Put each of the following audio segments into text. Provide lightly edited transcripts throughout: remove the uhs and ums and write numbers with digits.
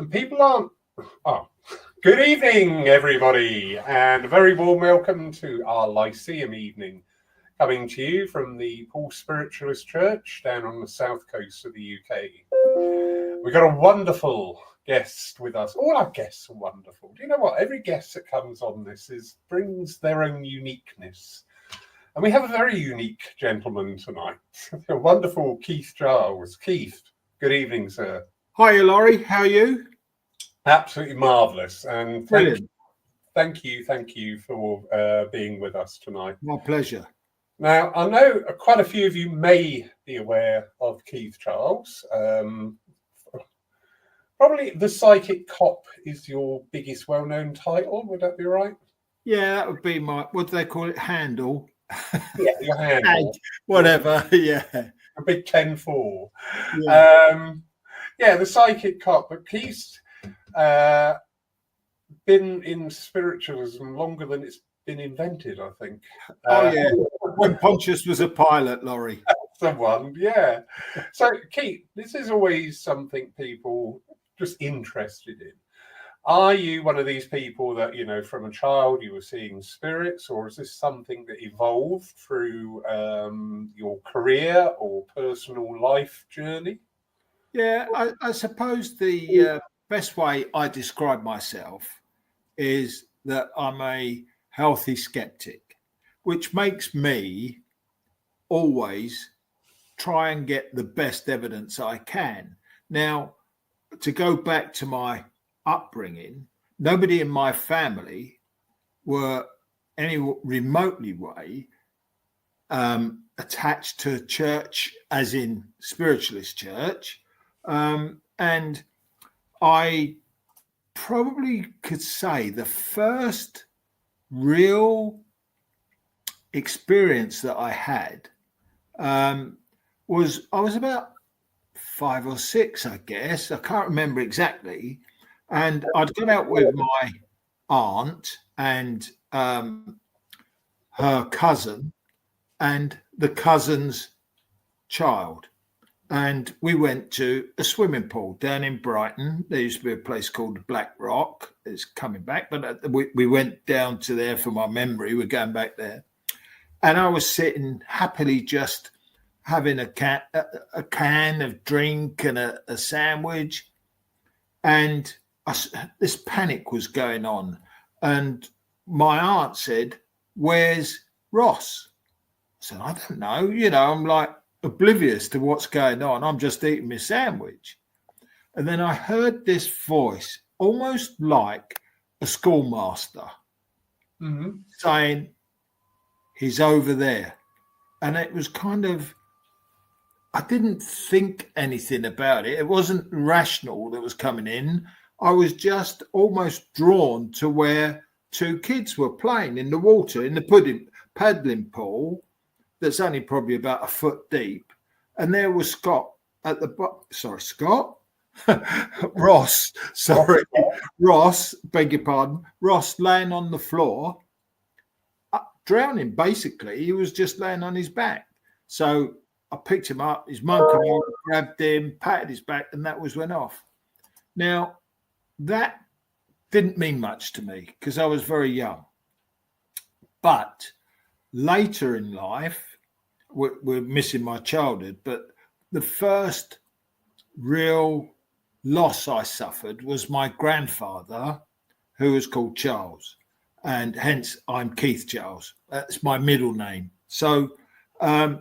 And people aren't. Oh, good evening, everybody, and a very warm welcome to our Lyceum evening, coming to you from the Paul Spiritualist Church down on the south coast of the UK. We've got a wonderful guest with us. All our guests are wonderful. Do you know what? Every guest that comes on this brings their own uniqueness. And we have a very unique gentleman tonight, a wonderful Keith Giles. Keith, good evening, sir. Hi, Laurie. How are you? Absolutely marvellous. And Brilliant. thank you for being with us tonight. My pleasure. Now, I know quite a few of you may be aware of Keith Giles. Probably the Psychic Cop is your biggest well-known title. Would that be right? Yeah, that would be my, what do they call it, handle? Yeah, your handle. Whatever, yeah. A big 10-4. Yeah. The Psychic Cop. But Keith's been in spiritualism longer than it's been invented, I think. Yeah. When Pontius was a pilot, Laurie. Someone, yeah. So, Keith, this is always something people just interested in. Are you one of these people that, from a child you were seeing spirits, or is this something that evolved through your career or personal life journey? Yeah, I suppose the best way I describe myself is that I'm a healthy skeptic, which makes me always try and get the best evidence I can. Now, to go back to my upbringing, nobody in my family were any remotely way attached to church, as in spiritualist church, and I probably could say the first real experience that I had was I was about 5 or 6, I guess. I can't remember exactly. And I'd gone out with my aunt and her cousin and the cousin's child. And we went to a swimming pool down in Brighton. There used to be a place called Black Rock. It's coming back, but we went down to there for my memory. We're going back there. And I was sitting happily just having a can of drink and a sandwich. And this panic was going on. And my aunt said, "Where's Ross?" I said, "I don't know." I'm like oblivious to what's going on. I'm just eating my sandwich. And then I heard this voice, almost like a schoolmaster, saying, "He's over there." And it was kind of, I didn't think anything about it. It wasn't rational that was coming in. I was just almost drawn to where 2 kids were playing in the water, in the paddling pool that's only probably about a foot deep. And there was Scott at the bottom. Sorry, Scott? Ross, sorry. Ross, beg your pardon. Ross laying on the floor, drowning, basically. He was just laying on his back. So I picked him up, his mum came over, grabbed him, patted his back, and that went off. Now, that didn't mean much to me because I was very young. But later in life, we're missing my childhood, but the first real loss I suffered was my grandfather, who was called Charles, and hence I'm Keith Giles. That's my middle name. So I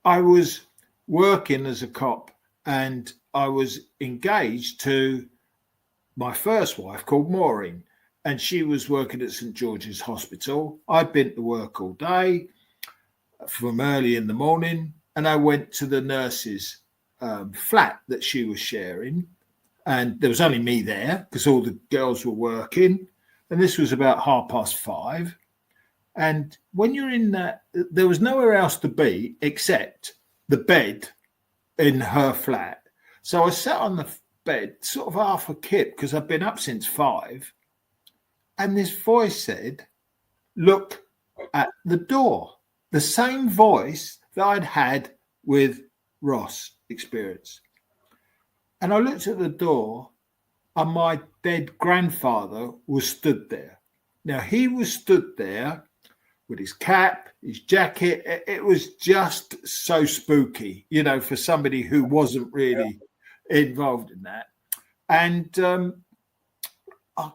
was working as a cop and I was engaged to my first wife called Maureen, and she was working at St. George's Hospital. I'd been to work all day from early in the morning, and I went to the nurse's flat that she was sharing, and there was only me there because all the girls were working, and this was about 5:30. And when you're in that, there was nowhere else to be except the bed in her flat. So I sat on the bed, sort of half a kip, because I've been up since 5. And this voice said, "Look at the door." The same voice that I'd had with Ross experience. And I looked at the door and my dead grandfather was stood there. Now, he was stood there with his cap, his jacket. It was just so spooky, for somebody who wasn't really involved in that. And I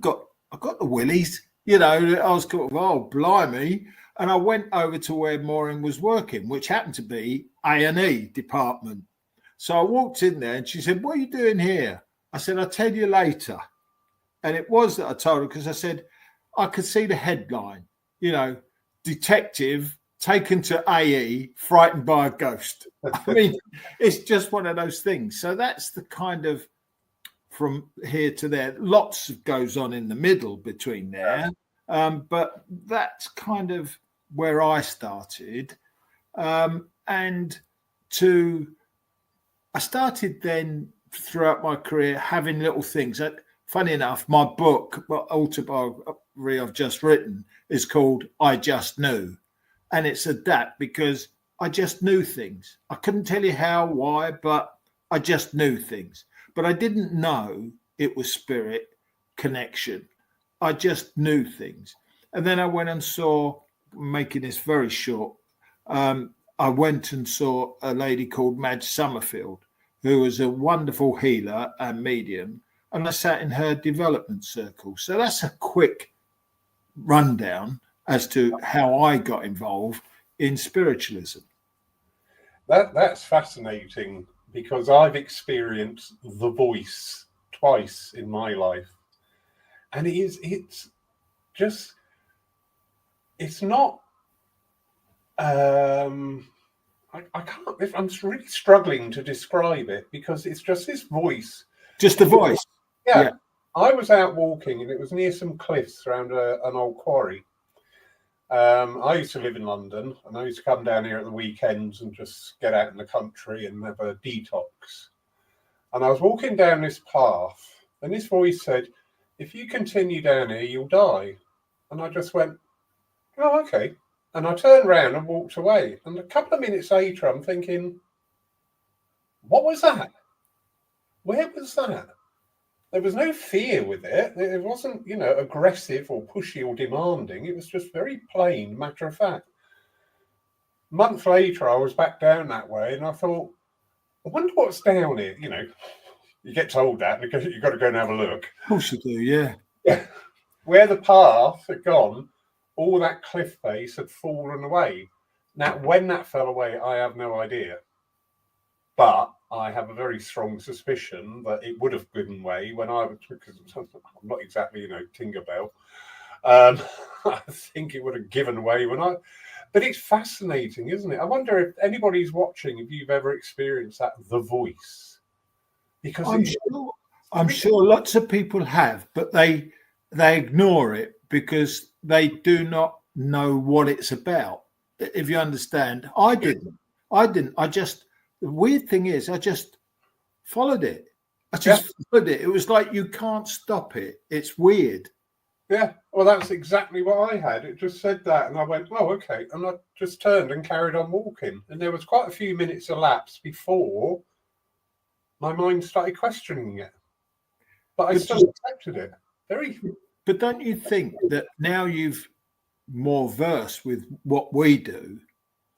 got the willies, I was kind of, oh, blimey. And I went over to where Maureen was working, which happened to be A&E department. So I walked in there and she said, what are you doing here? I said, I'll tell you later. And it was that I told her because I said, I could see the headline, detective taken to AE, frightened by a ghost. I mean, it's just one of those things. So that's the kind of, from here to there, lots goes on in the middle between there. But that's kind of where I started. I started then throughout my career having little things. Funny enough, my book, my autobiography I've just written, is called I Just Knew. And it's adapt because I just knew things. I couldn't tell you how, why, but I just knew things. But I didn't know it was spirit connection. I just knew things. And then I went and saw, making this very short, I went and saw a lady called Madge Summerfield, who was a wonderful healer and medium. And I sat in her development circle. So that's a quick rundown as to how I got involved in spiritualism. That's fascinating because I've experienced the voice twice in my life. And it's not, I can't, I'm really struggling to describe it because it's just this voice. Just the voice. Yeah. I was out walking and it was near some cliffs around an old quarry. I used to live in London and I used to come down here at the weekends and just get out in the country and have a detox. And I was walking down this path and this voice said, if you continue down here, you'll die. And I just went, oh, okay. And I turned around and walked away. And a couple of minutes later, I'm thinking, what was that? Where was that? There was no fear with it. It wasn't, aggressive or pushy or demanding. It was just very plain, matter of fact. A month later, I was back down that way and I thought, I wonder what's down here. You get told that because you've got to go and have a look. Of course you do, yeah. Yeah. Where the path had gone, all that cliff face had fallen away. Now, when that fell away, I have no idea. But I have a very strong suspicion that it would have given way when I was, because I'm not exactly, Tinkerbell. I think it would have given way but it's fascinating, isn't it? I wonder if anybody's watching, if you've ever experienced that, the voice. Because I'm sure lots of people have, but they ignore it because they do not know what it's about. If you understand, I didn't. The weird thing is, I just followed it. Followed it. It was like you can't stop it. It's weird. Yeah, well, that's exactly what I had. It just said that, and I went, oh, okay. And I just turned and carried on walking. And there was quite a few minutes elapsed before my mind started questioning it. But I still accepted it. But don't you think that now you've more versed with what we do,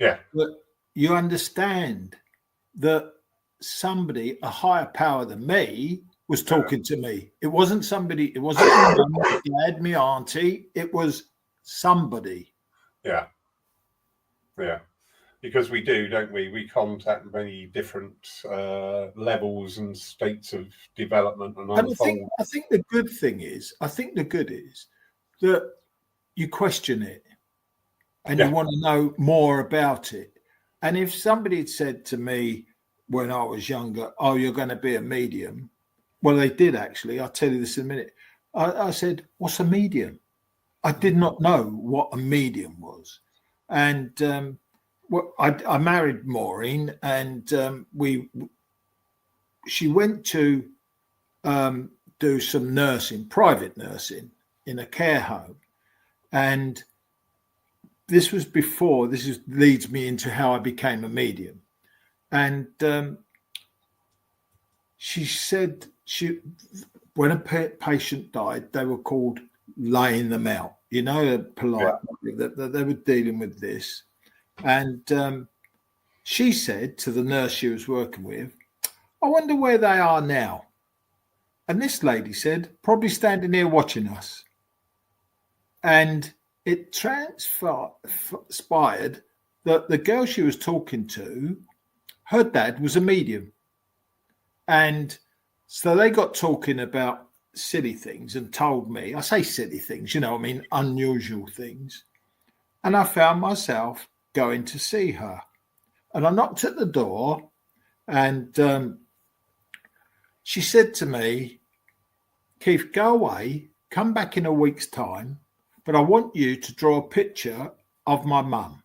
that you understand that somebody, a higher power than me, was talking to me? It wasn't somebody, it wasn't my mum, my dad, my auntie, it was somebody. Yeah. Because we do, don't we? We contact many different levels and states of development and unfold. I think the good is that you question it and you want to know more about it. And if somebody had said to me when I was younger, oh, you're going to be a medium. Well, they did actually. I'll tell you this in a minute. I said, what's a medium? I did not know what a medium was. And I married Maureen and she went to do some nursing, private nursing in a care home. And this leads me into how I became a medium. And she said, when a patient died, they were called laying them out. You know, polite. That they were dealing with this, and she said to the nurse she was working with, "I wonder where they are now." And this lady said, "Probably standing here watching us." And it transpired that the girl she was talking to, her dad was a medium. And so they got talking about silly things and told me, I say silly things, I mean, unusual things. And I found myself going to see her. And I knocked at the door, and she said to me, "Keith, go away, come back in a week's time, but I want you to draw a picture of my mum."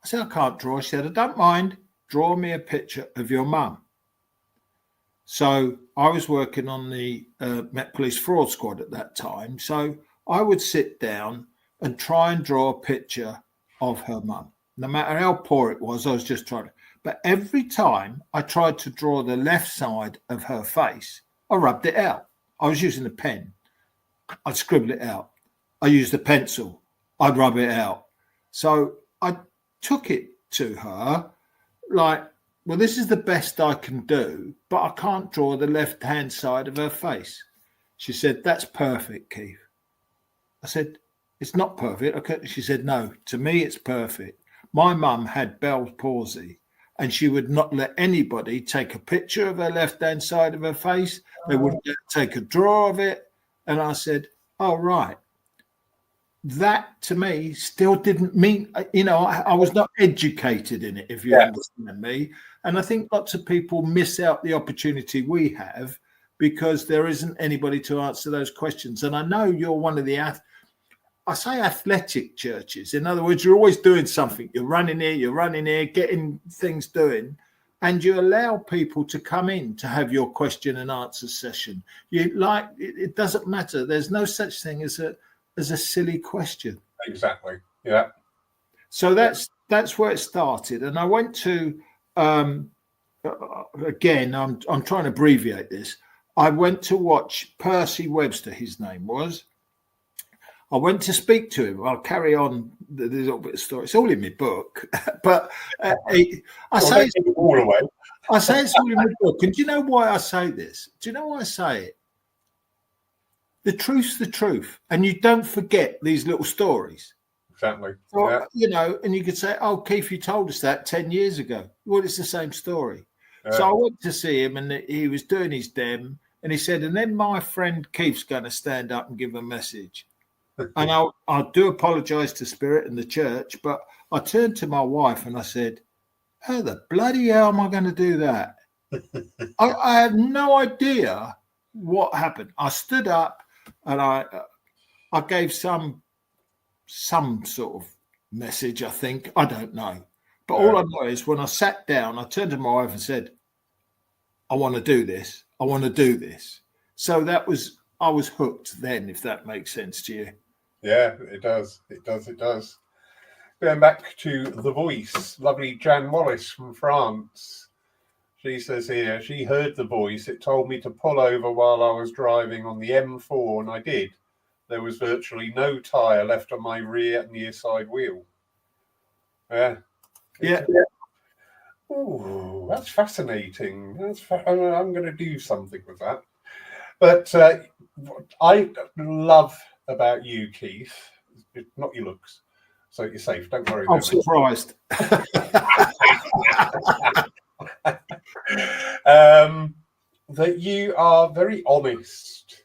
I said, "I can't draw." She said, "I don't mind. Draw me a picture of your mum." So I was working on the Met Police Fraud Squad at that time. So I would sit down and try and draw a picture of her mum. No matter how poor it was, I was just trying to. But every time I tried to draw the left side of her face, I rubbed it out. I was using a pen. I'd scribble it out. I used a pencil. I'd rub it out. So I took it to her like, "Well, this is the best I can do, but I can't draw the left-hand side of her face." She said, "That's perfect, Keith." I said, "It's not perfect." Okay. She said, "No, to me, it's perfect. My mum had Bell's palsy, and she would not let anybody take a picture of her left-hand side of her face. They wouldn't let her take a draw of it." And I said, "Oh, right." That to me still didn't mean, I was not educated in it, if you understand me. And I think lots of people miss out the opportunity we have because there isn't anybody to answer those questions. And I know you're one of the, I say athletic churches. In other words, you're always doing something. You're running here, getting things doing. And you allow people to come in to have your question and answer session. It doesn't matter. There's no such thing as a silly question. Exactly. Yeah. So that's where it started. And I went to, again, I'm trying to abbreviate this. I went to watch Percy Webster, his name was. I went to speak to him. I'll carry on the little bit of story. It's all in my book. But I say it's all away. I say it's all in my book. And do you know why I say this? Do you know why I say it? The truth's the truth. And you don't forget these little stories. Exactly. So, and you could say, "Oh, Keith, you told us that 10 years ago." Well, it's the same story. Yeah. So I went to see him and he was doing his dem. And he said, "And then my friend Keith's going to stand up and give a message." And I do apologise to Spirit and the church, but I turned to my wife and I said, "How the bloody hell am I going to do that?" I had no idea what happened. I stood up and I gave some sort of message, I think. I don't know. But all I know is when I sat down, I turned to my wife and said, "I want to do this. I want to do this." So I was hooked then, if that makes sense to you. Yeah, it does. It does. Going back to The Voice, lovely Jan Wallace from France. She says here, she heard the voice. It told me to pull over while I was driving on the M4, and I did. There was virtually no tyre left on my rear and near side wheel. Yeah. Oh, that's fascinating. I'm going to do something with that. But what I love about you, Keith, not your looks, so you're safe. Don't worry. I'm surprised. That you are very honest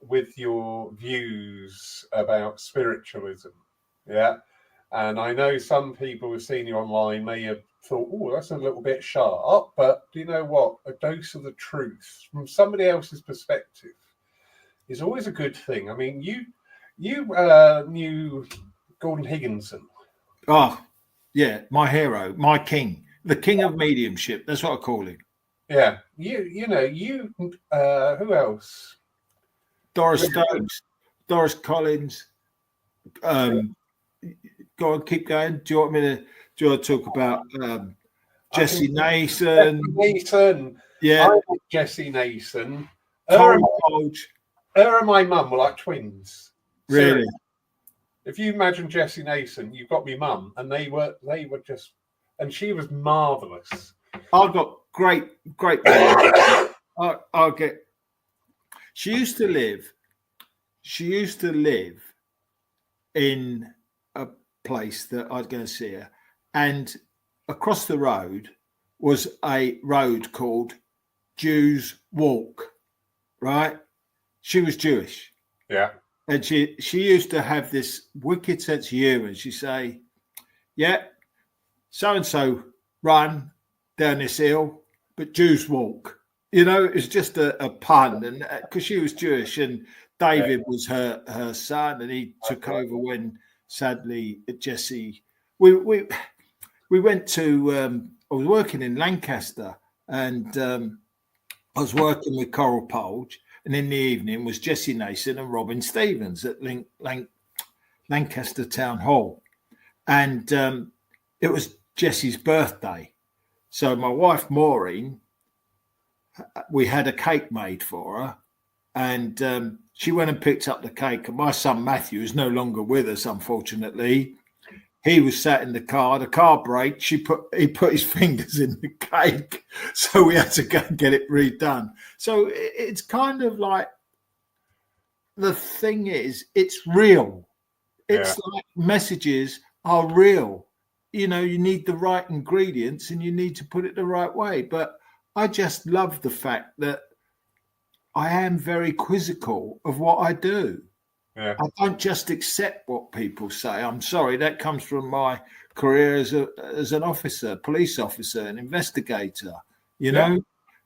with your views about spiritualism. Yeah. And I know some people who've seen you online may have thought, "Oh, that's a little bit sharp," but do you know what? A dose of the truth from somebody else's perspective is always a good thing. I mean, you knew Gordon Higginson. Oh, yeah, my hero, my king, the king of mediumship. That's what I call him. Yeah, who else? Doris Stokes, Doris Collins. Go on, keep going. Do you want to talk about Jesse Nason? Nason. Yeah. I like Jesse Nason. Her, Coral Bulge. her and my mum were like twins. Really? Seriously. If you imagine Jessie Nason, you've got me mum, and they were just, and she was marvelous. I got great. I'll get. She used to live in a place that I was going to see her, and across the road was a road called Jews Walk. Right? She was Jewish. Yeah. And she used to have this wicked sense of humour. And she'd say, yeah, so-and-so run down this hill, but Jews walk. You know, it's just a pun. And because she was Jewish and David was her son, and he took over when, sadly, Jessie... We went to... I was working in Lancaster, and I was working with Coral Polge. And in the evening was Jessie Nason and Robin Stevens at Lancaster Town Hall. And it was Jessie's birthday. So my wife, Maureen, we had a cake made for her. And she went and picked up the cake. And my son, Matthew, is no longer with us, unfortunately. He was sat in the car braked. He put his fingers in the cake. So we had to go and get it redone. So it's kind of like, the thing is, it's real. It's like messages are real. You know, you need the right ingredients and you need to put it the right way. But I just love the fact that I am very quizzical of what I do. Yeah. I don't just accept what people say. I'm sorry, that comes from my career as an officer, police officer, an investigator, you know.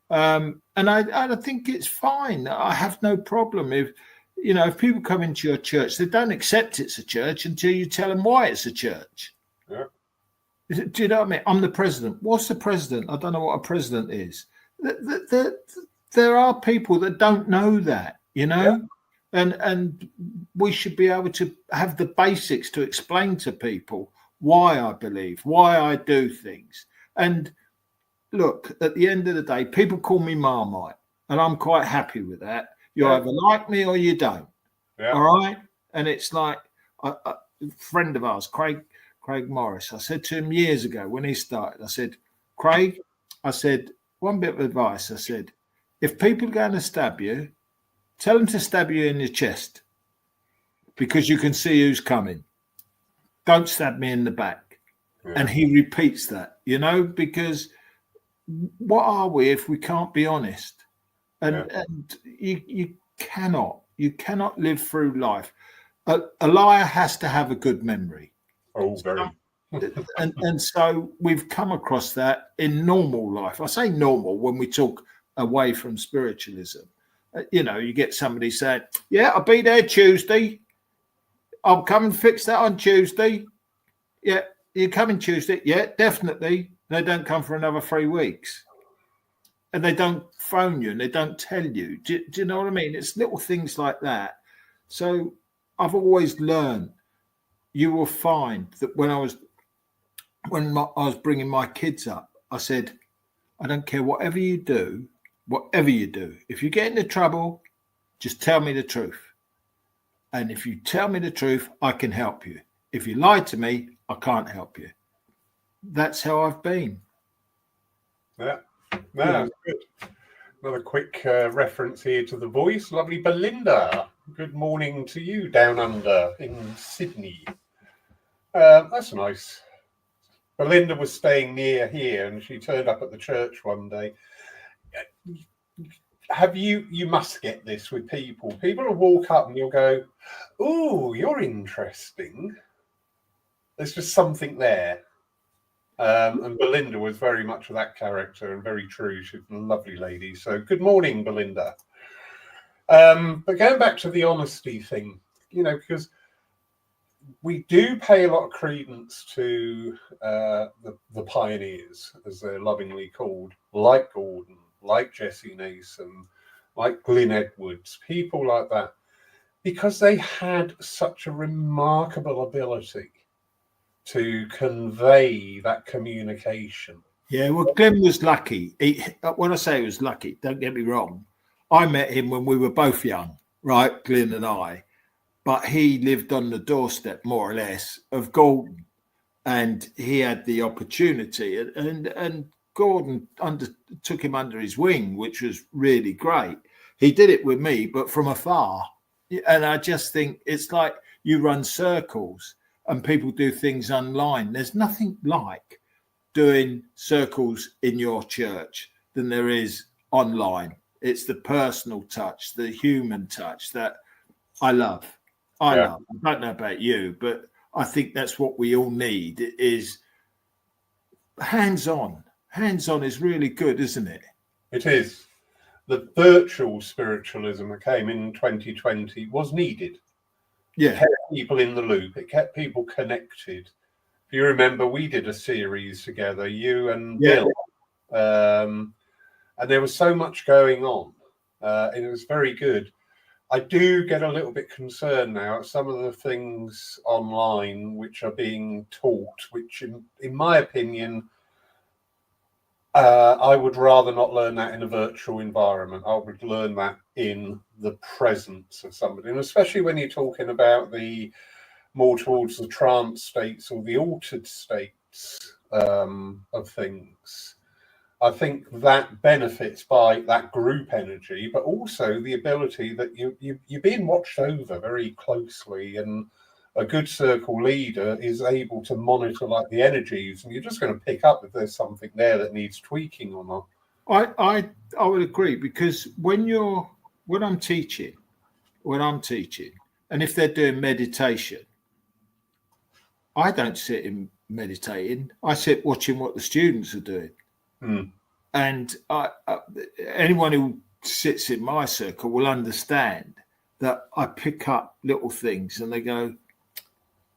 And I think it's fine. I have no problem if people come into your church, they don't accept it's a church until you tell them why it's a church. Yeah. Do you know what I mean? I'm the president. What's the president? I don't know what a president is. There are people that don't know that, you know. Yeah. And we should be able to have the basics to explain to people why I believe, why I do things. And look, at the end of the day, people call me Marmite, and I'm quite happy with that. You either like me or you don't. Yeah. All right? And it's like a friend of ours, Craig Morris, I said to him years ago when he started, I said, Craig, one bit of advice. I said, if people are going to stab you, tell them to stab you in your chest because you can see who's coming. Don't stab me in the back. Yeah. And he repeats that, because what are we if we can't be honest? And you cannot live through life. A liar has to have a good memory. Oh, very. and so we've come across that in normal life. I say normal when we talk away from spiritualism. You get somebody saying, yeah, I'll be there Tuesday. I'll come and fix that on Tuesday. Yeah, you're coming Tuesday. Yeah, definitely. They don't come for another 3 weeks. And they don't phone you and they don't tell you. Do you know what I mean? It's little things like that. So I've always learned, you will find that when I was bringing my kids up, I said, I don't care whatever you do, if you get into trouble, just tell me the truth. And if you tell me the truth, I can help you. If you lie to me, I can't help you. That's how I've been. Yeah. No, that's good. Another quick reference here to The Voice. Lovely Belinda. Good morning to you down under in Sydney. That's nice. Belinda was staying near here and she turned up at the church one day. You must get this with people. People will walk up and you'll go, oh, you're interesting. There's just something there. And Belinda was very much of that character and very true. She's a lovely lady. So good morning, Belinda. But going back to the honesty thing, because we do pay a lot of credence to the pioneers, as they're lovingly called, like Gordon, like Jessie Nason, like Glyn Edwards, people like that, because they had such a remarkable ability to convey that communication. Yeah, well, Glyn was lucky. When I say he was lucky, don't get me wrong. I met him when we were both young, right, Glyn and I, but he lived on the doorstep, more or less, of Gordon, and he had the opportunity, and Gordon took him under his wing, which was really great. He did it with me, but from afar, and I just think it's like you run circles and people do things online. There's nothing like doing circles in your church than there is online. It's the personal touch, the human touch that I love. I love. I don't know about you, but I think that's what we all need is hands-on. Hands-on is really good, isn't it? It is. The virtual spiritualism that came in 2020 was needed. Yeah. It kept people in the loop. It kept people connected. If you remember, we did a series together, you and Bill, and there was so much going on, and it was very good. I do get a little bit concerned now at some of the things online which are being taught, which, in my opinion, I would rather not learn that in a virtual environment. I would learn that in the presence of somebody, and especially when you're talking about the more towards the trance states or the altered states of things. I think that benefits by that group energy, but also the ability that you're being watched over very closely, and a good circle leader is able to monitor like the energies, and you're just going to pick up if there's something there that needs tweaking or not. I would agree, because when I'm teaching, and if they're doing meditation, I don't sit in meditating. I sit watching what the students are doing. And anyone who sits in my circle will understand that I pick up little things and they go,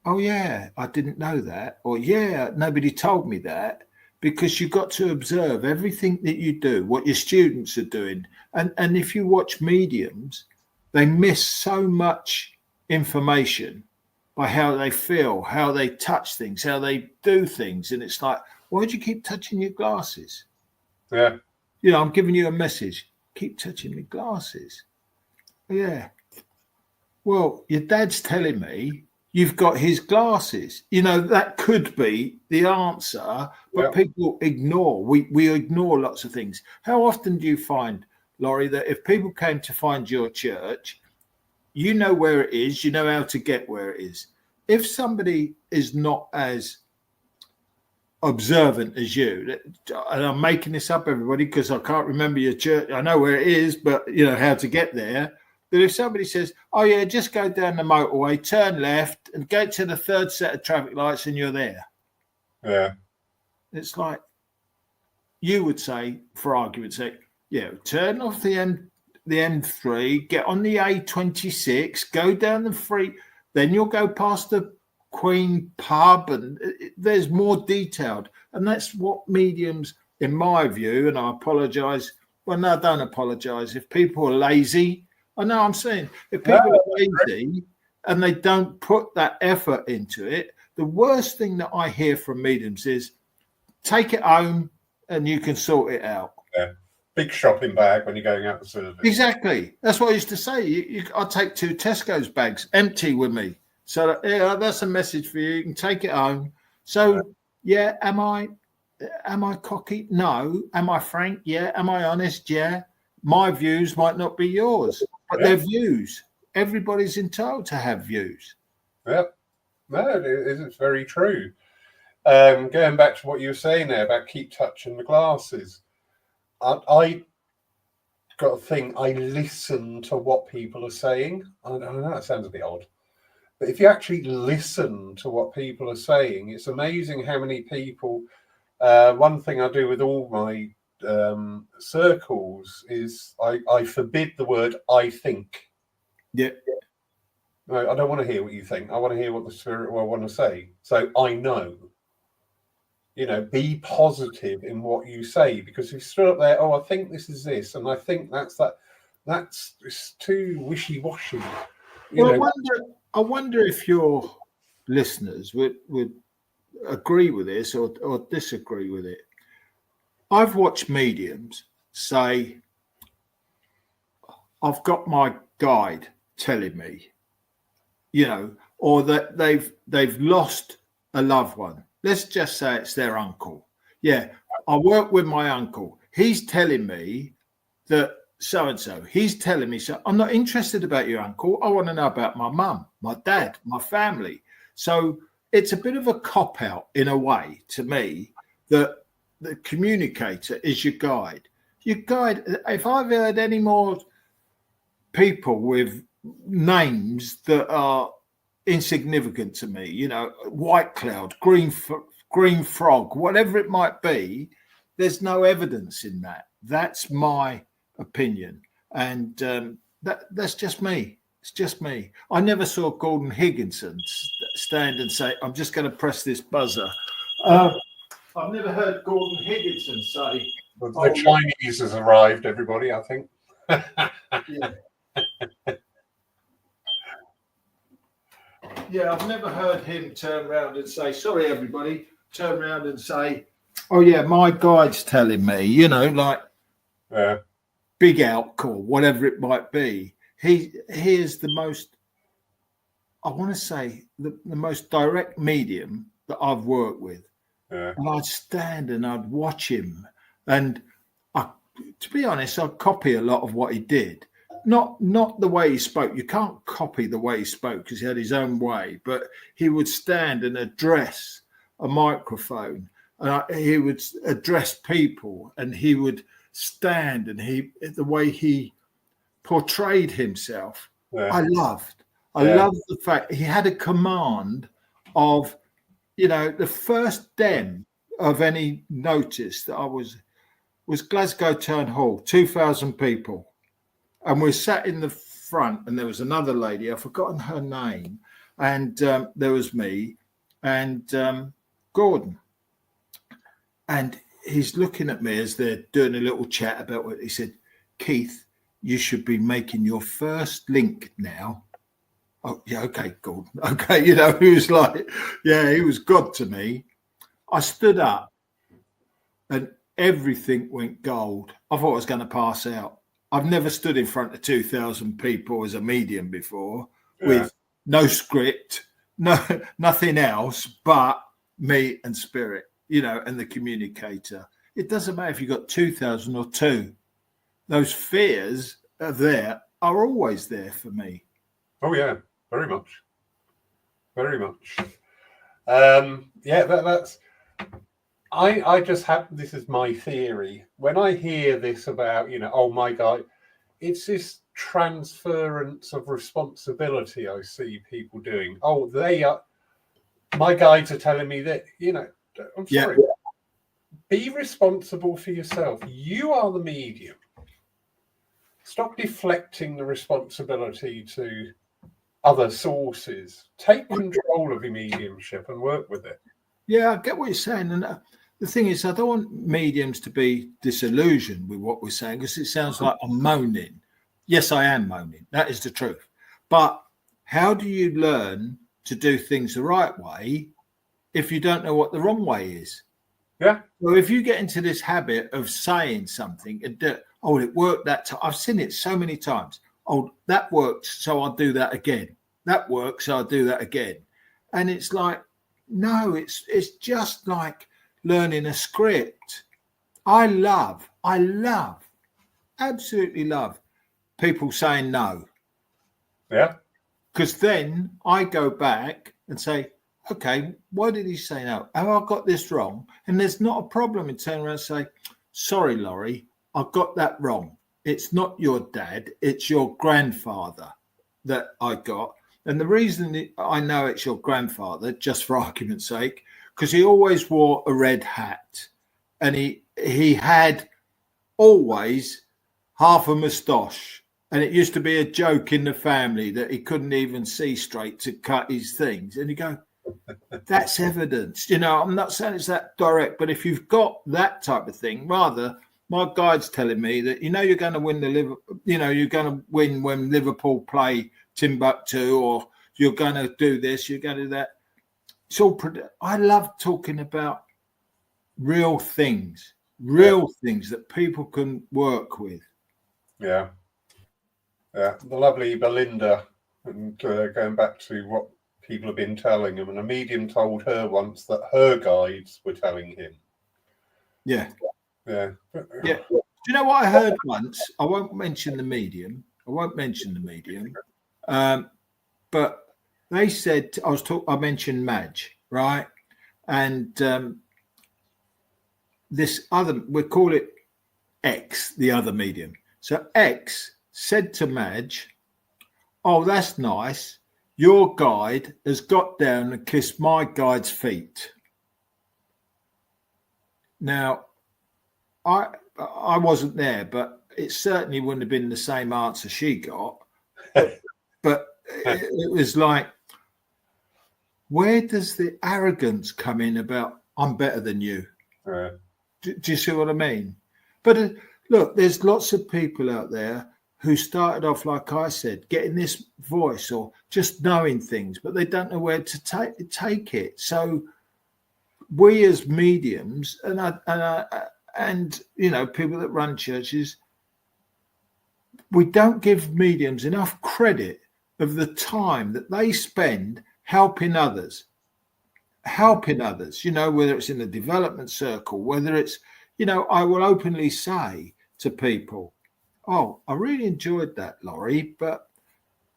oh, yeah, I didn't know that. Or, yeah, nobody told me that. Because you've got to observe everything that you do, what your students are doing. And if you watch mediums, they miss so much information by how they feel, how they touch things, how they do things. And it's like, why do you keep touching your glasses? Yeah. You know, I'm giving you a message. Keep touching my glasses. Yeah. Well, your dad's telling me you've got his glasses. You know, that could be the answer, but people ignore. We ignore lots of things. How often do you find, Laurie, that if people came to find your church, you know where it is, you know how to get where it is. If somebody is not as observant as you, and I'm making this up, everybody, because I can't remember your church. I know where it is, but you know how to get there. That if somebody says, oh yeah, just go down the motorway, turn left and get to the third set of traffic lights and you're there. Yeah. It's like, you would say, for argument's sake, yeah, turn off the M3, get on the A26, go down the free, then you'll go past the Queen pub, and there's more detailed. And that's what mediums, in my view, and I apologise. Well, no, don't apologise. If people are lazy, I know I'm saying, if people are lazy and they don't put that effort into it, the worst thing that I hear from mediums is take it home and you can sort it out. Yeah. Big shopping bag when you're going out the service. Exactly. That's what I used to say. I take 2 Tesco's bags empty with me. So yeah, that's a message for you. You can take it home. So yeah, am I cocky? No. Am I frank? Yeah. Am I honest? Yeah. My views might not be yours, but they're views. Everybody's entitled to have views. Yeah. No, it's very true. Going back to what you were saying there about keep touching the glasses, I got a thing. I listen to what people are saying. I know that sounds a bit odd, but if you actually listen to what people are saying, it's amazing how many people. One thing I do with all my circles is I forbid the word I think. Yeah. No, I don't want to hear what you think. I want to hear what the spirit will want to say. So I know. You know, be positive in what you say, because if you stood up there, oh, I think this is this, and I think that's that. That's it's too wishy-washy. Well, I wonder if your listeners would agree with this or disagree with it. I've watched mediums say, I've got my guide telling me, or that they've lost a loved one. Let's just say it's their uncle. Yeah, I work with my uncle. He's telling me that so-and-so. He's telling me, so I'm not interested about your uncle. I want to know about my mum, my dad, my family. So it's a bit of a cop-out in a way to me that the communicator is your guide. Your guide, if I've heard any more people with names that are insignificant to me, white cloud, green frog, whatever it might be, there's no evidence in that. That's my opinion, and that's just me. It's just me. I never saw Gordon Higginson stand and say, "I'm just going to press this buzzer." I've never heard Gordon Higginson say, The Chinese has arrived, everybody, I think. Yeah. Yeah, I've never heard him turn around and say, sorry, everybody, turn around and say, oh, yeah, my guide's telling me, like big outcall, whatever it might be. He is the most, I want to say, the most direct medium that I've worked with. Yeah. And I'd stand and I'd watch him. And to be honest, I'd copy a lot of what he did. Not the way he spoke. You can't copy the way he spoke because he had his own way. But he would stand and address a microphone, and he would address people, and he would stand, and the way he portrayed himself, yeah. I loved the fact he had a command of, the first den of any notice that I was Glasgow Town Hall, 2,000 people. And we sat in the front, and there was another lady, I've forgotten her name, and there was me and Gordon. And he's looking at me as they're doing a little chat about what he said. Keith, you should be making your first link now. Oh, yeah, okay, Gordon. Okay, he was like, yeah, he was God to me. I stood up and everything went gold. I thought I was going to pass out. I've never stood in front of 2,000 people as a medium before with no script, nothing else but me and spirit, and the communicator. It doesn't matter if you've got 2,000 or 2. Those fears are always there for me. Oh, yeah, very much. Very much. That's... I just have, this is my theory. When I hear this about, oh my God, it's this transference of responsibility I see people doing. Oh, my guides are telling me that, I'm sorry. Yeah. Be responsible for yourself. You are the medium. Stop deflecting the responsibility to other sources. Take control of your mediumship and work with it. Yeah, I get what you're saying. And the thing is, I don't want mediums to be disillusioned with what we're saying because it sounds like I'm moaning. Yes, I am moaning. That is the truth. But how do you learn to do things the right way if you don't know what the wrong way is? Yeah. Well, if you get into this habit of saying something, oh, it worked that time. I've seen it so many times. Oh, that worked, so I'll do that again. That works, so I'll do that again. And it's like, no, it's just like learning a script. I absolutely love people saying no. Yeah. Because then I go back and say, okay, why did he say no? Have I got this wrong? And there's not a problem in turning around and say, sorry, Laurie, I got that wrong. It's not your dad, it's your grandfather that I got. And the reason I know it's your grandfather, just for argument's sake, because he always wore a red hat and he had always half a moustache. And it used to be a joke in the family that he couldn't even see straight to cut his things. And you go, that's evidence. I'm not saying it's that direct, but if you've got that type of thing, rather, my guide's telling me that, you're going to win you're going to win when Liverpool play Timbuktu, or you're going to do this, you're going to do that. It's all. I love talking about real things that people can work with. Yeah. Yeah, the lovely Belinda, and going back to what people have been telling him, and a medium told her once that her guides were telling him. Yeah. Yeah. Yeah. Do you know what I heard once? I won't mention the medium. But they said I mentioned Madge, right? And this other, we call it X, the other medium. So X said to Madge, "Oh, that's nice. Your guide has got down and kissed my guide's feet." Now, I wasn't there, but it certainly wouldn't have been the same answer she got. But it was like, where does the arrogance come in about I'm better than you? Yeah. Do you see what I mean? But look, there's lots of people out there who started off, like I said, getting this voice or just knowing things, but they don't know where to take it. So we as mediums and you know, people that run churches, we don't give mediums enough credit of the time that they spend helping others, you know, whether it's in the development circle, whether it's, you know, I will openly say to people, "Oh, I really enjoyed that, Laurie, but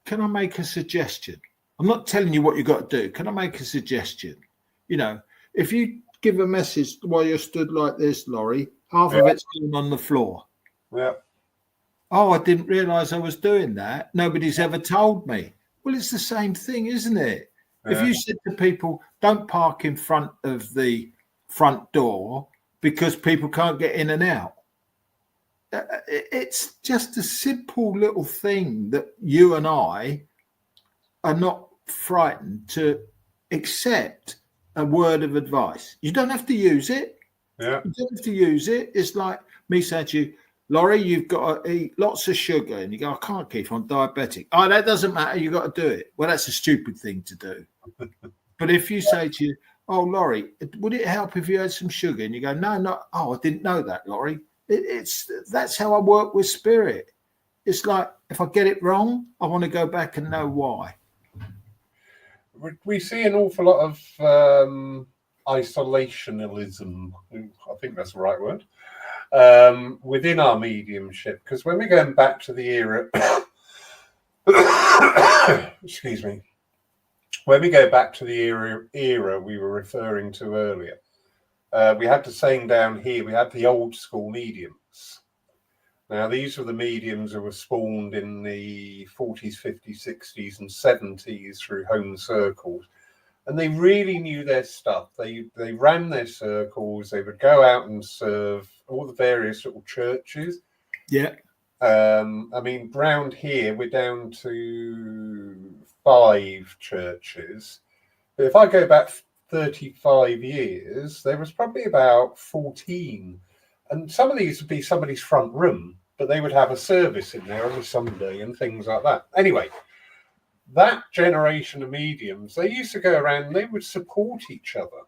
can I make a suggestion? I'm not telling you what you got to do. Can I make a suggestion? You know, if you give a message while you're stood like this, Laurie, half of it's going on the floor." Yeah. "Oh, I didn't realize I was doing that. Nobody's ever told me." Well, it's the same thing, isn't it? If Yeah. you said to people, "Don't park in front of the front door because people can't get in and out," it's just a simple little thing that you and I are not frightened to accept a word of advice. You don't have to use it. Yeah. You don't have to use it. It's like me saying to you, "Laurie, you've got to eat lots of sugar." And you go, "I can't, Keith, I'm diabetic." "Oh, that doesn't matter. You've got to do it." Well, that's a stupid thing to do. But if you say to you, "Oh, Laurie, would it help if you had some sugar?" And you go, "No, no." "Oh, I didn't know that, Laurie." That's how I work with spirit. It's like, if I get it wrong, I want to go back and know why. We see an awful lot of isolationism. I think that's the right word. Within our mediumship, because when we're going back to the era, excuse me, when we go back to the era we were referring to earlier, we had the saying down here, we had the old school mediums. Now, these were the mediums who were spawned in the 40s, 50s, 60s, and 70s through home circles. And they really knew their stuff. They ran their circles. They would go out and serve all the various little churches. Yeah. I mean, round here, we're down to 5 churches. But if I go back 35 years, there was probably about 14. And some of these would be somebody's front room, but they would have a service in there on a Sunday and things like that. Anyway, that generation of mediums, they used to go around and they would support each other.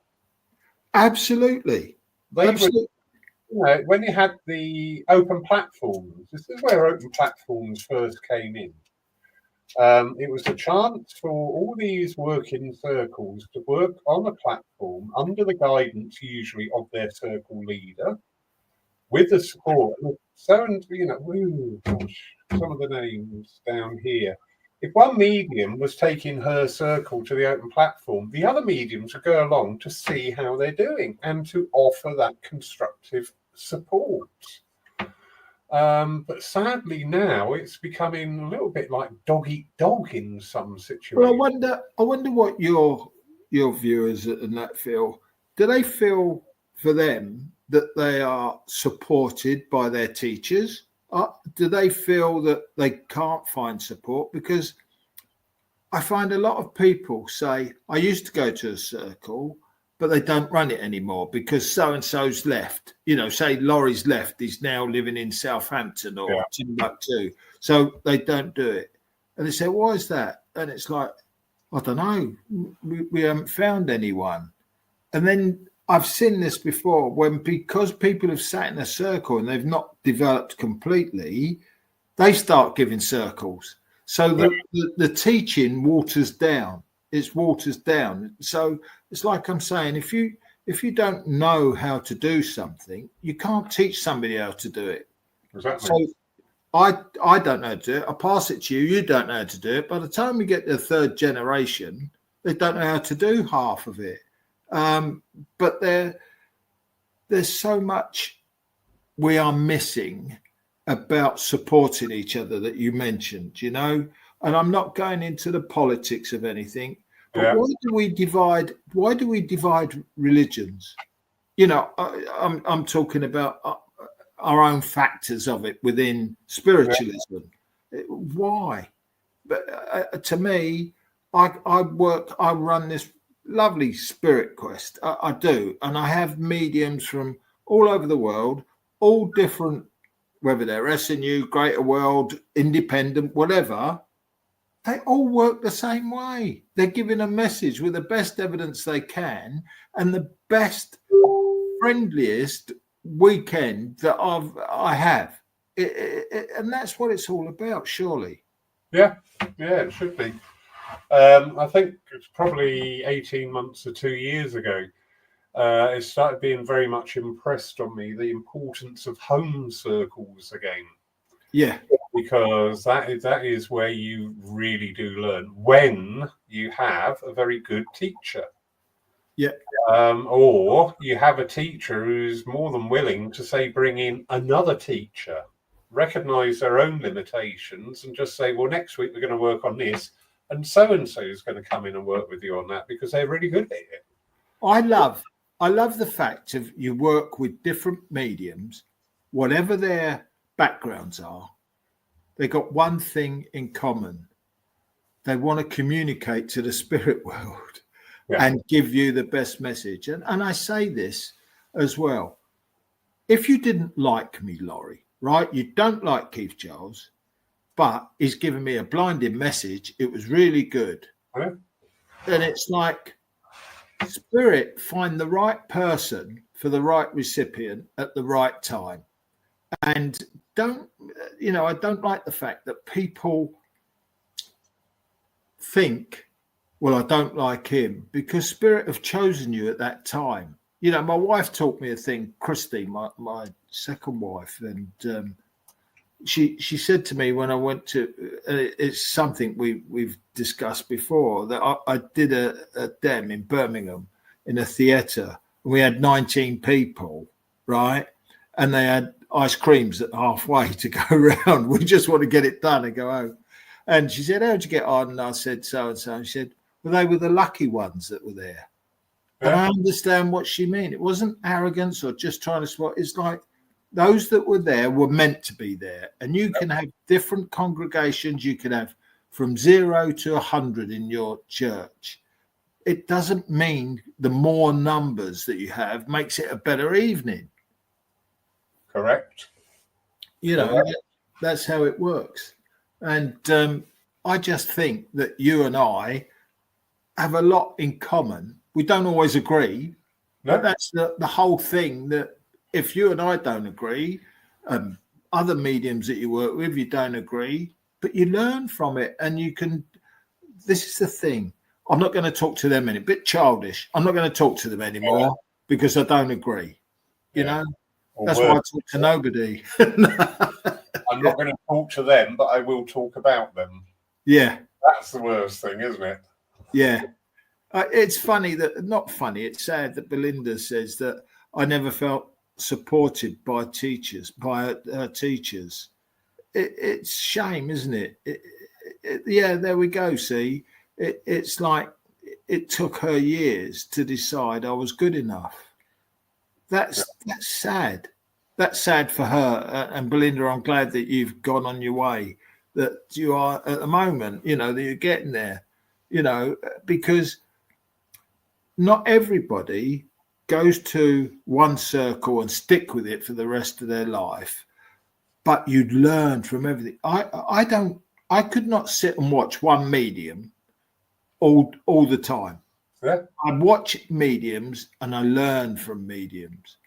Absolutely. They Absolutely. would, you know, when you had the open platforms, this is where open platforms first came in. It was a chance for all these working circles to work on a platform under the guidance, usually of their circle leader, with the support. So, you know, ooh, gosh, some of the names down here. If one medium was taking her circle to the open platform, the other mediums would go along to see how they're doing and to offer that constructive support. But sadly now it's becoming a little bit like dog eat dog in some situations. Well, I wonder what your viewers and that feel. Do they feel for them that they are supported by their teachers? Do they feel that they can't find support? Because I find a lot of people say, "I used to go to a circle, but they don't run it anymore because so and so's left." You know, say Laurie's left, he's now living in Southampton or Timbuktu, so they don't do it. And they say, "Why is that?" And it's like, "I don't know. We haven't found anyone." And then I've seen this before because people have sat in a circle and they've not developed completely, they start giving circles. So the teaching waters down. It waters down. So it's like I'm saying, if you don't know how to do something, you can't teach somebody else to do it. Exactly. So I don't know how to do it. I pass it to you. You don't know how to do it. By the time we get to the third generation, they don't know how to do half of it. But there's so much we are missing about supporting each other that you mentioned, you know. And I'm not going into the politics of anything, but why do we divide? Why do we divide religions? You know, I'm talking about our own factors of it within spiritualism. Why? But to me, I run this lovely spirit quest. I do, and I have mediums from all over the world, all different, whether they're SNU, Greater World, Independent, whatever. They all work the same way. They're giving a message with the best evidence they can and the best, friendliest weekend that I have. And that's what it's all about, surely. Yeah, it should be. I think it's probably 18 months or 2 years ago. It started being very much impressed on me, the importance of home circles again. Yeah. Because that is where you really do learn, when you have a very good teacher. Yeah. Or you have a teacher who's more than willing to say, bring in another teacher, recognize their own limitations and just say, well, next week we're going to work on this, and so is going to come in and work with you on that because they're really good at it. I love the fact of you work with different mediums, whatever their backgrounds are. They got one thing in common. They want to communicate to the spirit world and give you the best message. And I say this as well. If you didn't like me, Laurie, right? You don't like Keith Charles, but he's given me a blinding message. It was really good. Yeah. And it's like, spirit, find the right person for the right recipient at the right time. And I don't like the fact that people think, well, I don't like him because spirit have chosen you at that time. You know, my wife taught me a thing, Christy, my second wife, and she said to me when I went to, it's something we've discussed before, that I did a dem in Birmingham in a theatre. We had 19 people, right? And they had ice creams at halfway to go around. We just want to get it done and go home. And she said, how'd you get on? And I said, so and so. And she said, well, they were the lucky ones that were there. Yeah. And I understand what she meant. It wasn't arrogance or just trying to spot. It's like those that were there were meant to be there. And you can have different congregations. You can have from 0 to 100 in your church. It doesn't mean the more numbers that you have makes it a better evening. Correct. You know, that's how it works. And I just think that you and I have a lot in common. We don't always agree, but that's the whole thing, that if you and I don't agree, other mediums that you work with, you don't agree, but you learn from it and you can, this is the thing. I'm not going to talk to them a bit childish. I'm not going to talk to them anymore because I don't agree. You know, that's why I talk to nobody. I'm not going to talk to them, but I will talk about them. Yeah. That's the worst thing, isn't it? Yeah. It's funny not funny, it's sad that Belinda says that I never felt supported by teachers, It's shame, isn't it? Yeah, there we go, see. It's like it took her years to decide I was good enough. That's sad. That's sad for her. And Belinda, I'm glad that you've gone on your way, that you are at the moment, you know, that you're getting there, you know, because not everybody goes to one circle and stick with it for the rest of their life, but you'd learn from everything. I could not sit and watch one medium all the time. Yeah. I'd watch mediums and I learn from mediums.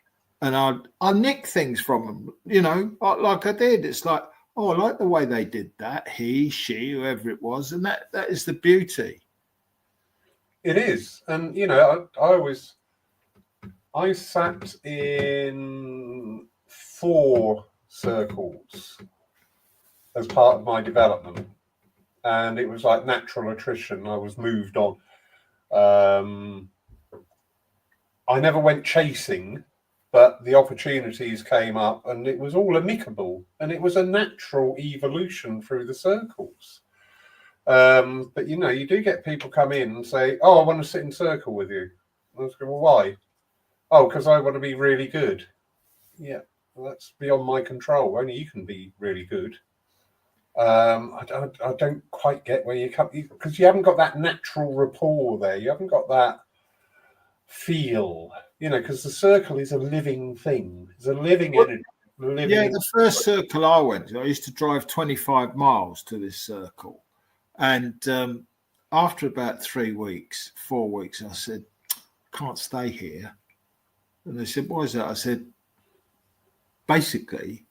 And I nick things from them, you know, like I did. It's like, oh, I like the way they did that. He, she, whoever it was, and that is the beauty. It is, and I sat in 4 circles as part of my development, and it was like natural attrition. I was moved on. I never went chasing, but the opportunities came up, and it was all amicable, and it was a natural evolution through the circles. But you do get people come in and say, "Oh, I want to sit in circle with you." I was going, "Well, why?" "Oh, because I want to be really good." Yeah, well, that's beyond my control. Only you can be really good. I don't quite get where you come, because you haven't got that natural rapport there. You haven't got that feel, because the circle is a living thing. It's a living energy. Yeah, the first circle I went to, I used to drive 25 miles to this circle. And after about 4 weeks, I said, can't stay here. And they said, why is that? I said, basically,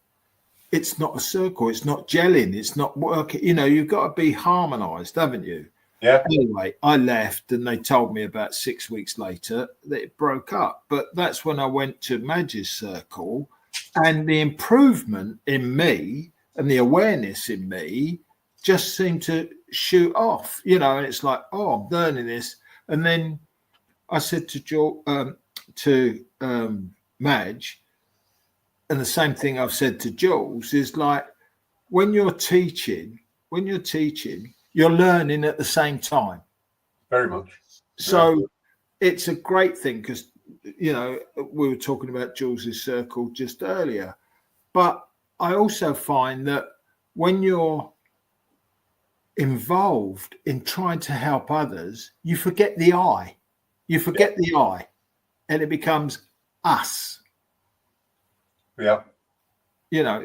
it's not a circle. It's not gelling. It's not working. You've got to be harmonized, haven't you? Yeah. Anyway, I left and they told me about 6 weeks later that it broke up. But that's when I went to Madge's circle, and the improvement in me and the awareness in me just seemed to shoot off, and it's like, oh, I'm learning this. And then I said to Madge, and the same thing I've said to Jules, is like, when you're teaching, you're learning at the same time. Very much. So it's a great thing, because, we were talking about Jules's circle just earlier, but I also find that when you're involved in trying to help others, you forget the I. And it becomes us. Yeah.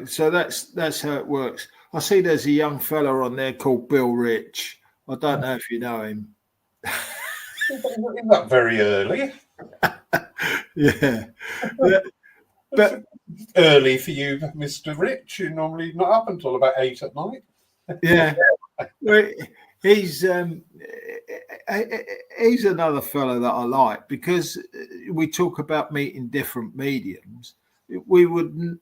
So that's how it works. I see there's a young fella on there called Bill Rich. I don't know if you know him. Isn't that very early? Yeah. But early for you, Mr. Rich. You're normally not up until about 8 at night. Yeah. Well, he's another fellow that I like, because we talk about meeting different mediums. We would,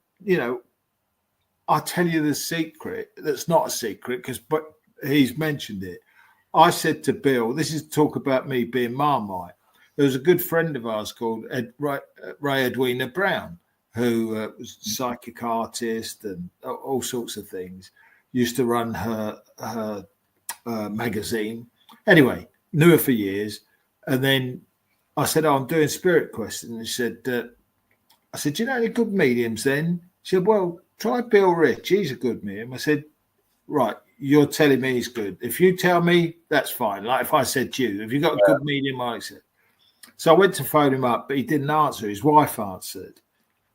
I'll tell you the secret. That's not a secret, but he's mentioned it. I said to Bill, this is talk about me being Marmite. There was a good friend of ours called Ray Edwina Brown, who was a psychic artist and all sorts of things. Used to run her magazine. Anyway, knew her for years. And then I said, I'm doing spirit quests. And she said, I said, do you know any good mediums then? She said, well, try Bill Rich. He's a good medium. I said, right, you're telling me he's good. If you tell me, that's fine. Like if I said to you, if you've got a good medium, I accept. So I went to phone him up, but he didn't answer. His wife answered.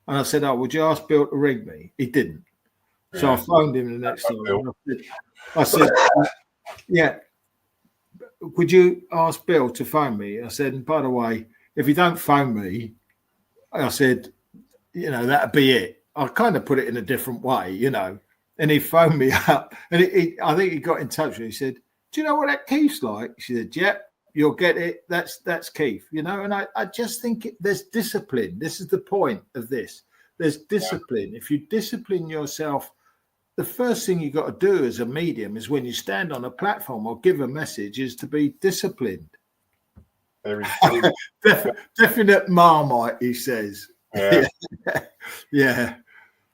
And I said, oh, would you ask Bill to ring me? He didn't. So I phoned him the next time. I said, yeah, would you ask Bill to phone me? I said, and by the way, if you don't phone me, I said, that'd be it. I kind of put it in a different way, And he phoned me up, and I think he got in touch with me. He said, do you know what that Keith's like? She said, yeah, you'll get it. That's Keith, And I just think there's discipline. This is the point of this. There's discipline. Yeah. If you discipline yourself, the first thing you got to do as a medium is, when you stand on a platform or give a message, is to be disciplined. Very definite Marmite, he says. Yeah. Yeah.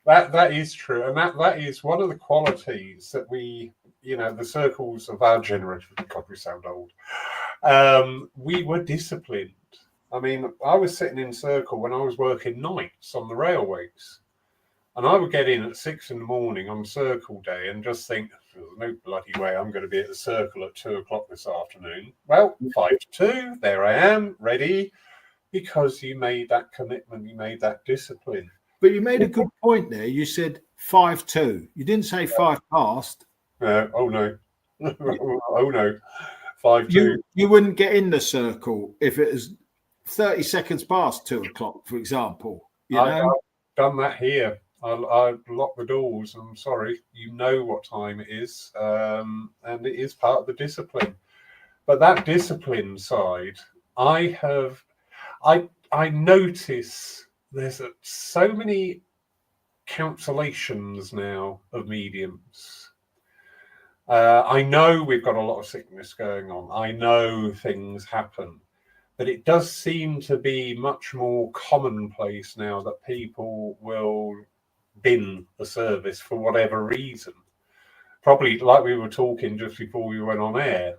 That is true, and that is one of the qualities that we, the circles of our generation. God, we sound old. We were disciplined. I mean, I was sitting in circle when I was working nights on the railways, and I would get in at 6 a.m. on circle day and just think, there's no bloody way I'm going to be at the circle at 2 o'clock this afternoon. Well, 5 to 2, there I am, ready, because you made that commitment, you made that discipline. But you made a good point there. You said 5-2. You didn't say 5 past. Oh no. Oh no. 5-2. You wouldn't get in the circle if it was 30 seconds past 2 o'clock, for example. I've done that here. I lock the doors. I'm sorry, you know what time it is, and it is part of the discipline. But that discipline side, I have, I notice there's so many cancellations now of mediums. I know we've got a lot of sickness going on. I know things happen, but it does seem to be much more commonplace now that people will bin the service for whatever reason. Probably like we were talking just before we went on air.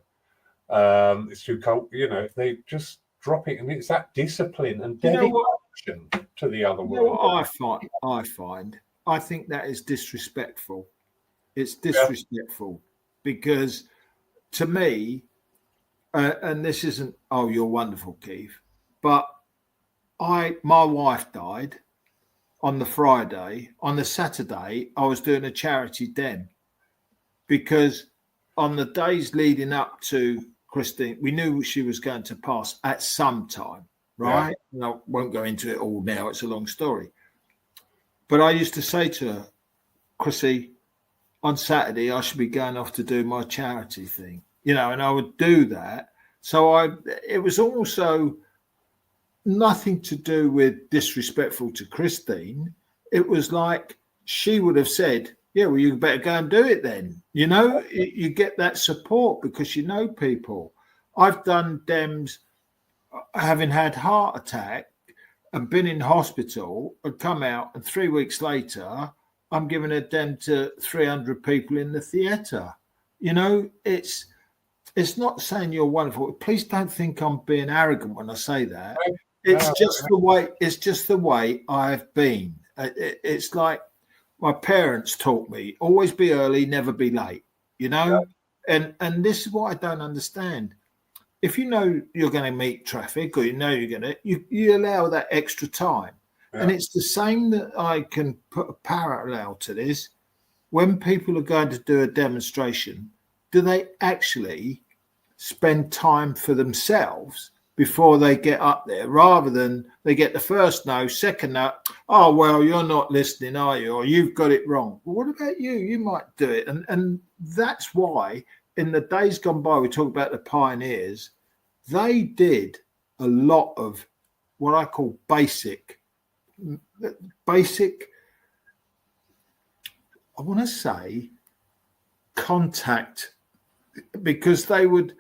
It's too cold, they just drop it, and it's that discipline and You know what? dedication to the other You know world. what I think that is disrespectful. It's Yeah, disrespectful because to me, and this isn't, oh, you're wonderful, Keith, but my wife died on the Friday. On the Saturday, I was doing a charity den because on the days leading up to Christine, we knew she was going to pass at some time, yeah, right? And I won't go into it all now, it's a long story. But I used to say to her, Chrissy, on Saturday, I should be going off to do my charity thing, and I would do that. So it was also nothing to do with disrespectful to Christine. It was like she would have said, yeah, well, you better go and do it then. You get that support because you know people. I've done DEMS having had heart attack and been in hospital and come out, and 3 weeks later, I'm giving a DEM to 300 people in the theatre. It's not saying you're wonderful. Please don't think I'm being arrogant when I say that. It's just the way. It's just the way I've been. It's like my parents taught me: always be early, never be late. And this is what I don't understand. If you know you're going to meet traffic, or you're going to, you allow that extra time. yeah. And it's the same that I can put a parallel to this. When people are going to do a demonstration, do they actually spend time for themselves before they get up there, rather than they get the first no, second no, oh, well, you're not listening, are you? Or you've got it wrong. Well, what about you? You might do it. And that's why in the days gone by, we talk about the pioneers, they did a lot of what I call basic, I want to say contact, because they would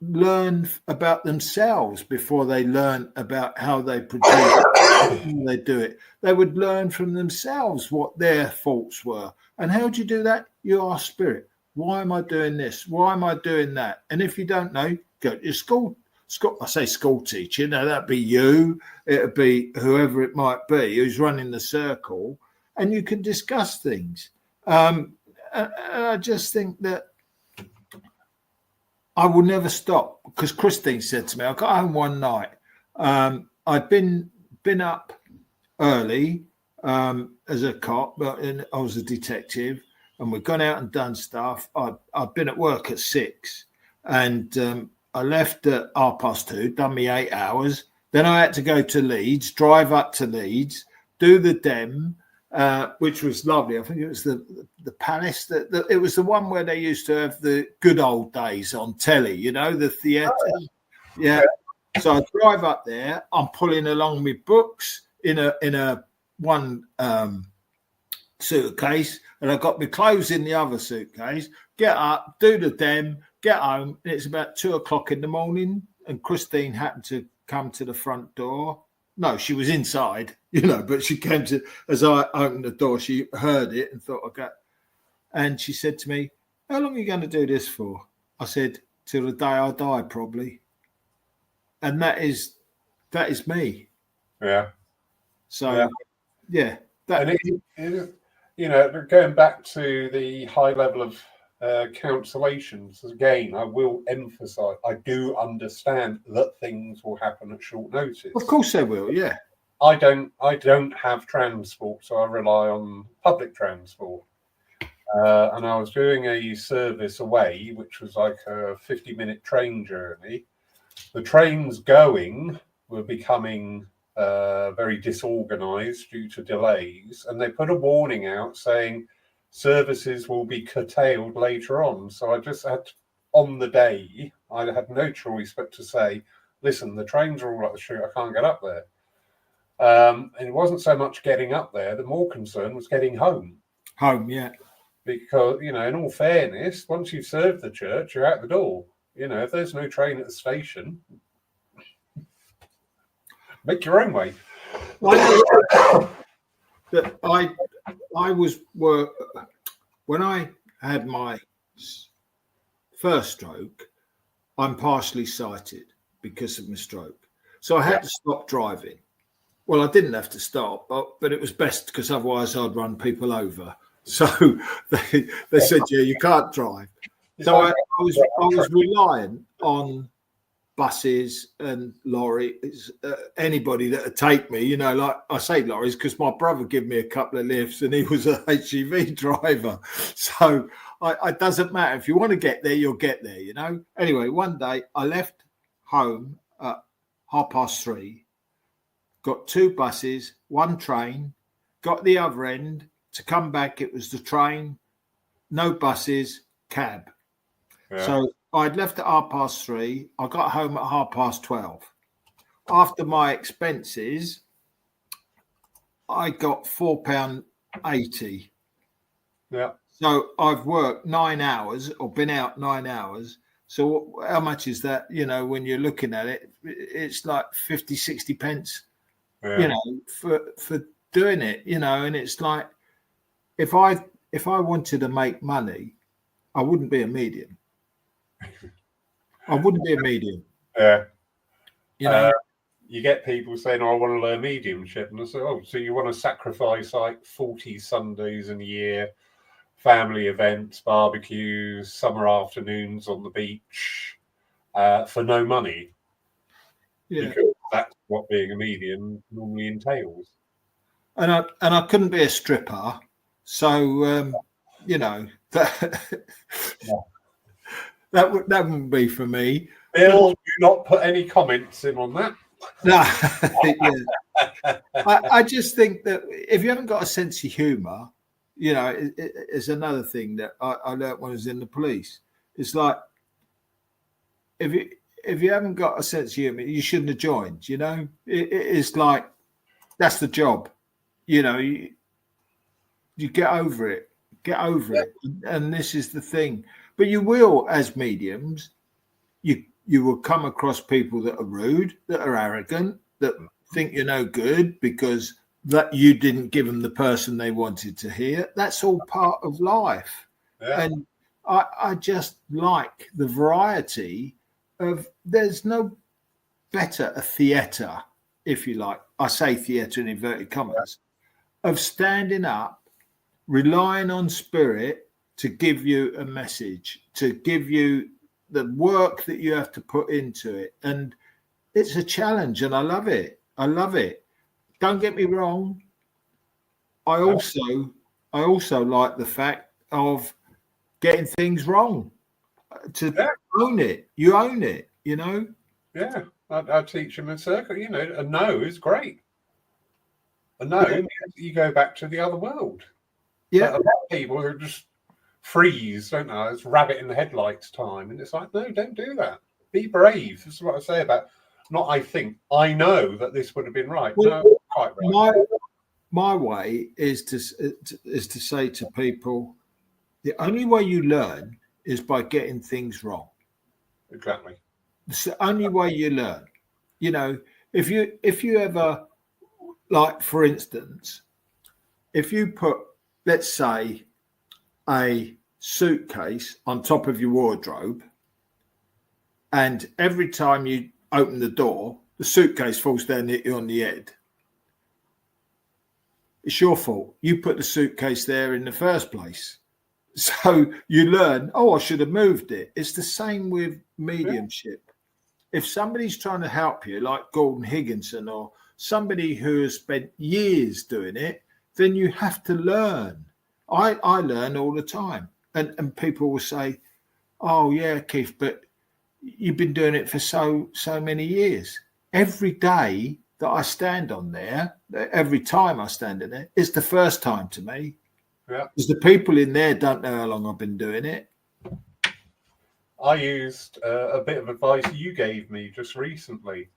learn about themselves before they learn about how they produce how they do it. They would learn from themselves what their faults were. And how do you do that? You ask spirit, why am I doing this? Why am I doing that? And if you don't know, go to your school. I say school teacher, that'd be you, it'd be whoever it might be who's running the circle, and you can discuss things. And I just think that I will never stop, because Christine said to me, I got home one night. I'd been up early as a cop, but I was a detective, and we'd gone out and done stuff. I'd been at work at 6, and I left at 2:30, done me 8 hours. Then I had to go to Leeds, drive up to Leeds, do the DEM, which was lovely. I think it was the Palace. It was the one where they used to have the good old days on telly, the theatre. Yeah. So I drive up there. I'm pulling along my books in a one suitcase, and I've got my clothes in the other suitcase. Get up, do the DEM, get home, and it's about 2:00 in the morning. And Christine happened to come to the front door. No, she was inside, but she came to, as I opened the door, she heard it and thought, okay. And she said to me, how long are you going to do this for? I said, till the day I die, probably. And that is me. Yeah. So, yeah. Going back to the high level of cancellations, again, I will emphasize, I do understand that things will happen at short notice. Of course they will, yeah. I don't have transport, so I rely on public transport. And I was doing a service away, which was like a 50-minute train journey. The trains going were becoming very disorganized due to delays, and they put a warning out saying services will be curtailed later on. So I just had, on the day, I had no choice but to say, listen, the trains are all up the street, I can't get up there. And it wasn't so much getting up there, the more concern was getting home. Home, yeah. Because, in all fairness, once you've served the church, you're out the door. If there's no train at the station, make your own way. That I was when I had my first stroke, I'm partially sighted because of my stroke. So I had to stop driving. Well, I didn't have to stop, but it was best because otherwise I'd run people over. So they said, yeah, you can't drive. So I was reliant on buses and lorries, anybody that would take me, like I say lorries because my brother gave me a couple of lifts and he was a HGV driver. So it doesn't matter. If you want to get there, you'll get there, Anyway, one day I left home at 3:30, got 2 buses, 1 train, got the other end. To come back, it was the train, no buses, cab. Yeah. So I'd left at 3:30. I got home at 12:30. After my expenses, I got £4.80. Yeah. So I've worked 9 hours or been out 9 hours. So how much is that? When you're looking at it, it's like 50, 60 pence, for doing it, and it's like, if I wanted to make money, I wouldn't be a medium. I wouldn't be a medium. Yeah. You get people saying, I want to learn mediumship. And I say, so you want to sacrifice like 40 Sundays in a year, family events, barbecues, summer afternoons on the beach for no money? Yeah. Because that's what being a medium normally entails. And I couldn't be a stripper. So, that wouldn't be for me. Bill, do not put any comments in on that. No, I just think that if you haven't got a sense of humour, it's another thing that I learned when I was in the police. It's like if you haven't got a sense of humour, you shouldn't have joined. It's like that's the job. You get over it. And this is the thing. But you will, as mediums, you will come across people that are rude, that are arrogant, that think you're no good because that you didn't give them the person they wanted to hear. That's all part of life. Yeah. And I just like the variety of, there's no better a theatre, if you like. I say theatre in inverted commas, of standing up, relying on spirit to give you a message, to give you the work that you have to put into it. And it's a challenge and I love it. Don't get me wrong. I also like the fact of getting things wrong, to own it. You own it, Yeah, I teach them in circle, a no is great. A no means you go back to the other world. Yeah. But a lot of people who just freeze, don't they? It's rabbit in the headlights time. And it's like, no, don't do that. Be brave. This is what I say about, not I think, I know that this would have been right. Well, no, quite right. My way is to say to people, the only way you learn is by getting things wrong. Exactly. It's the only way you learn. If you ever, like, for instance, if you put, let's say, a suitcase on top of your wardrobe, and every time you open the door, the suitcase falls down, hit you on the head. It's your fault. You put the suitcase there in the first place. So you learn, I should have moved it. It's the same with mediumship. Yeah. If somebody's trying to help you, like Gordon Higginson or somebody who has spent years doing it, then you have to learn. I learn all the time. And people will say, oh, yeah, Keith, but you've been doing it for so many years. Every day that I stand on there, every time I stand in there, it's the first time to me. Yeah. Because the people in there don't know how long I've been doing it. I used a bit of advice you gave me just recently.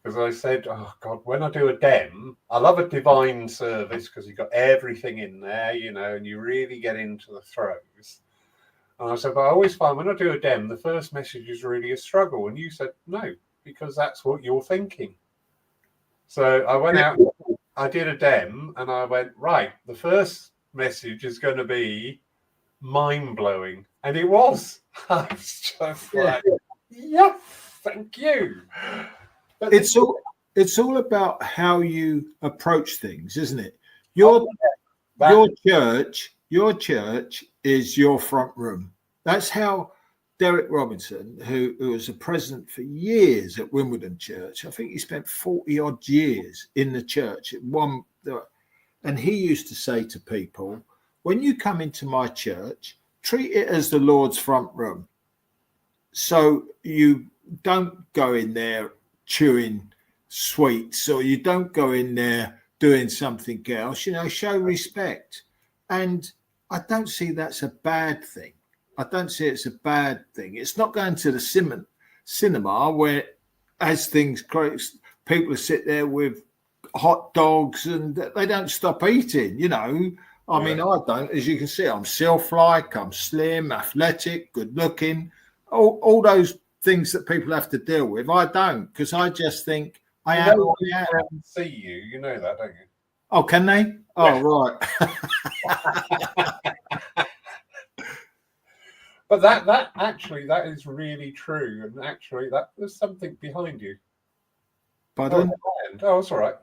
Because I said, oh God, when I do a dem, I love a divine service because you've got everything in there, you know, and you really get into the throes. And I said, but I always find when I do a dem, the first message is really a struggle. And you said, no, because that's what you're thinking. So I went out, I did a dem, and I went, right, the first message is going to be mind blowing. And it was. I was just like, yes, thank you. But It's all about how you approach things, isn't it? Your church is your front room. That's how Derek Robinson, who was a president for years at Wimbledon Church, I think he spent 40 odd years in the church at one, and he used to say to people, when you come into my church, treat it as the Lord's front room. So you don't go in there chewing sweets, or you don't go in there doing something else, you know, show respect. And I don't see that's a bad thing. I don't see it's a bad thing. It's not going to the cinema where, as things people sit there with hot dogs and they don't stop eating, you know. I mean, I don't. As you can see, I'm self-like, I'm slim, athletic, good looking, all those things that people have to deal with. I don't, because I just think I am. See you, you know that, don't you? Oh, can they? Oh, right. But that actually, that is really true, and actually, there's something behind you. Pardon? Oh, it's all right.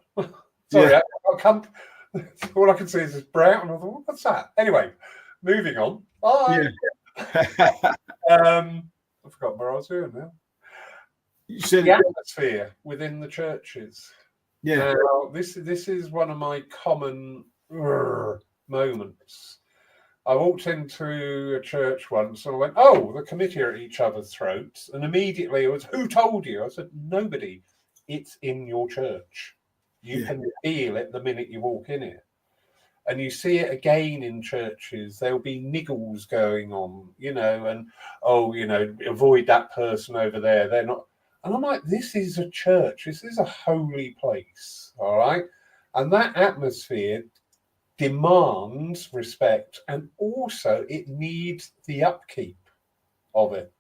Sorry, I can't. All I can see is this brown. I thought, what's that? Anyway, moving on. Bye. Yeah. I forgot where I was going now. You said the atmosphere within the churches. Yeah. Now, this is one of my common moments. I walked into a church once and I went, oh, the committee are at each other's throats. And immediately it was, who told you? I said, nobody. It's in your church. You can feel it the minute you walk in it. And you see it again in churches. There'll be niggles going on, you know, and, oh, you know, avoid that person over there. They're not. And I'm like, this is a church. This is a holy place. All right. And that atmosphere demands respect, and also it needs the upkeep of it.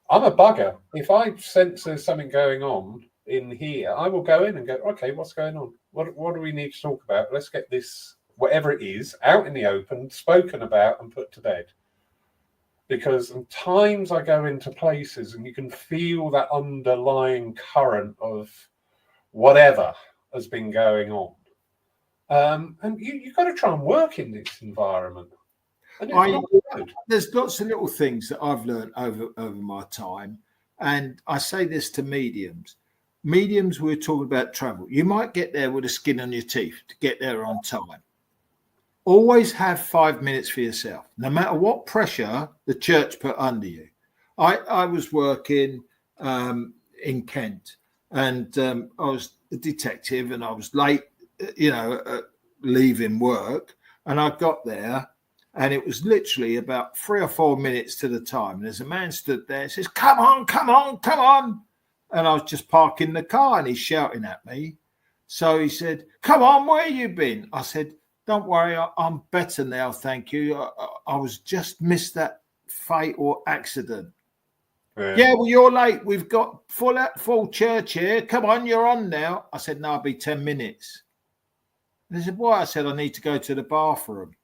I'm a bugger. If I sense there's something going on in here, I will go in and go, okay, what's going on? What do we need to talk about? Let's get this, whatever it is, out in the open, spoken about and put to bed. Because sometimes I go into places and you can feel that underlying current of whatever has been going on. And you've got to try and work in this environment. There's lots of little things that I've learned over my time. And I say this to mediums. Mediums, we're talking about travel. You might get there with the skin on your teeth to get there on time. Always have 5 minutes for yourself, no matter what pressure the church put under you. I was working in Kent, and I was a detective, and I was late, you know, leaving work, and I got there, and it was literally about 3 or 4 minutes to the time. And there's a man stood there and says, come on, come on, come on. And I was just parking the car, and he's shouting at me. So he said, come on, where you been? I said, don't worry, I'm better now, thank you. I was just missed that fatal accident. Yeah, well, you're late. We've got full church here. Come on, you're on now. I said, no, I'll be 10 minutes. And he said, why? I said, I need to go to the bathroom.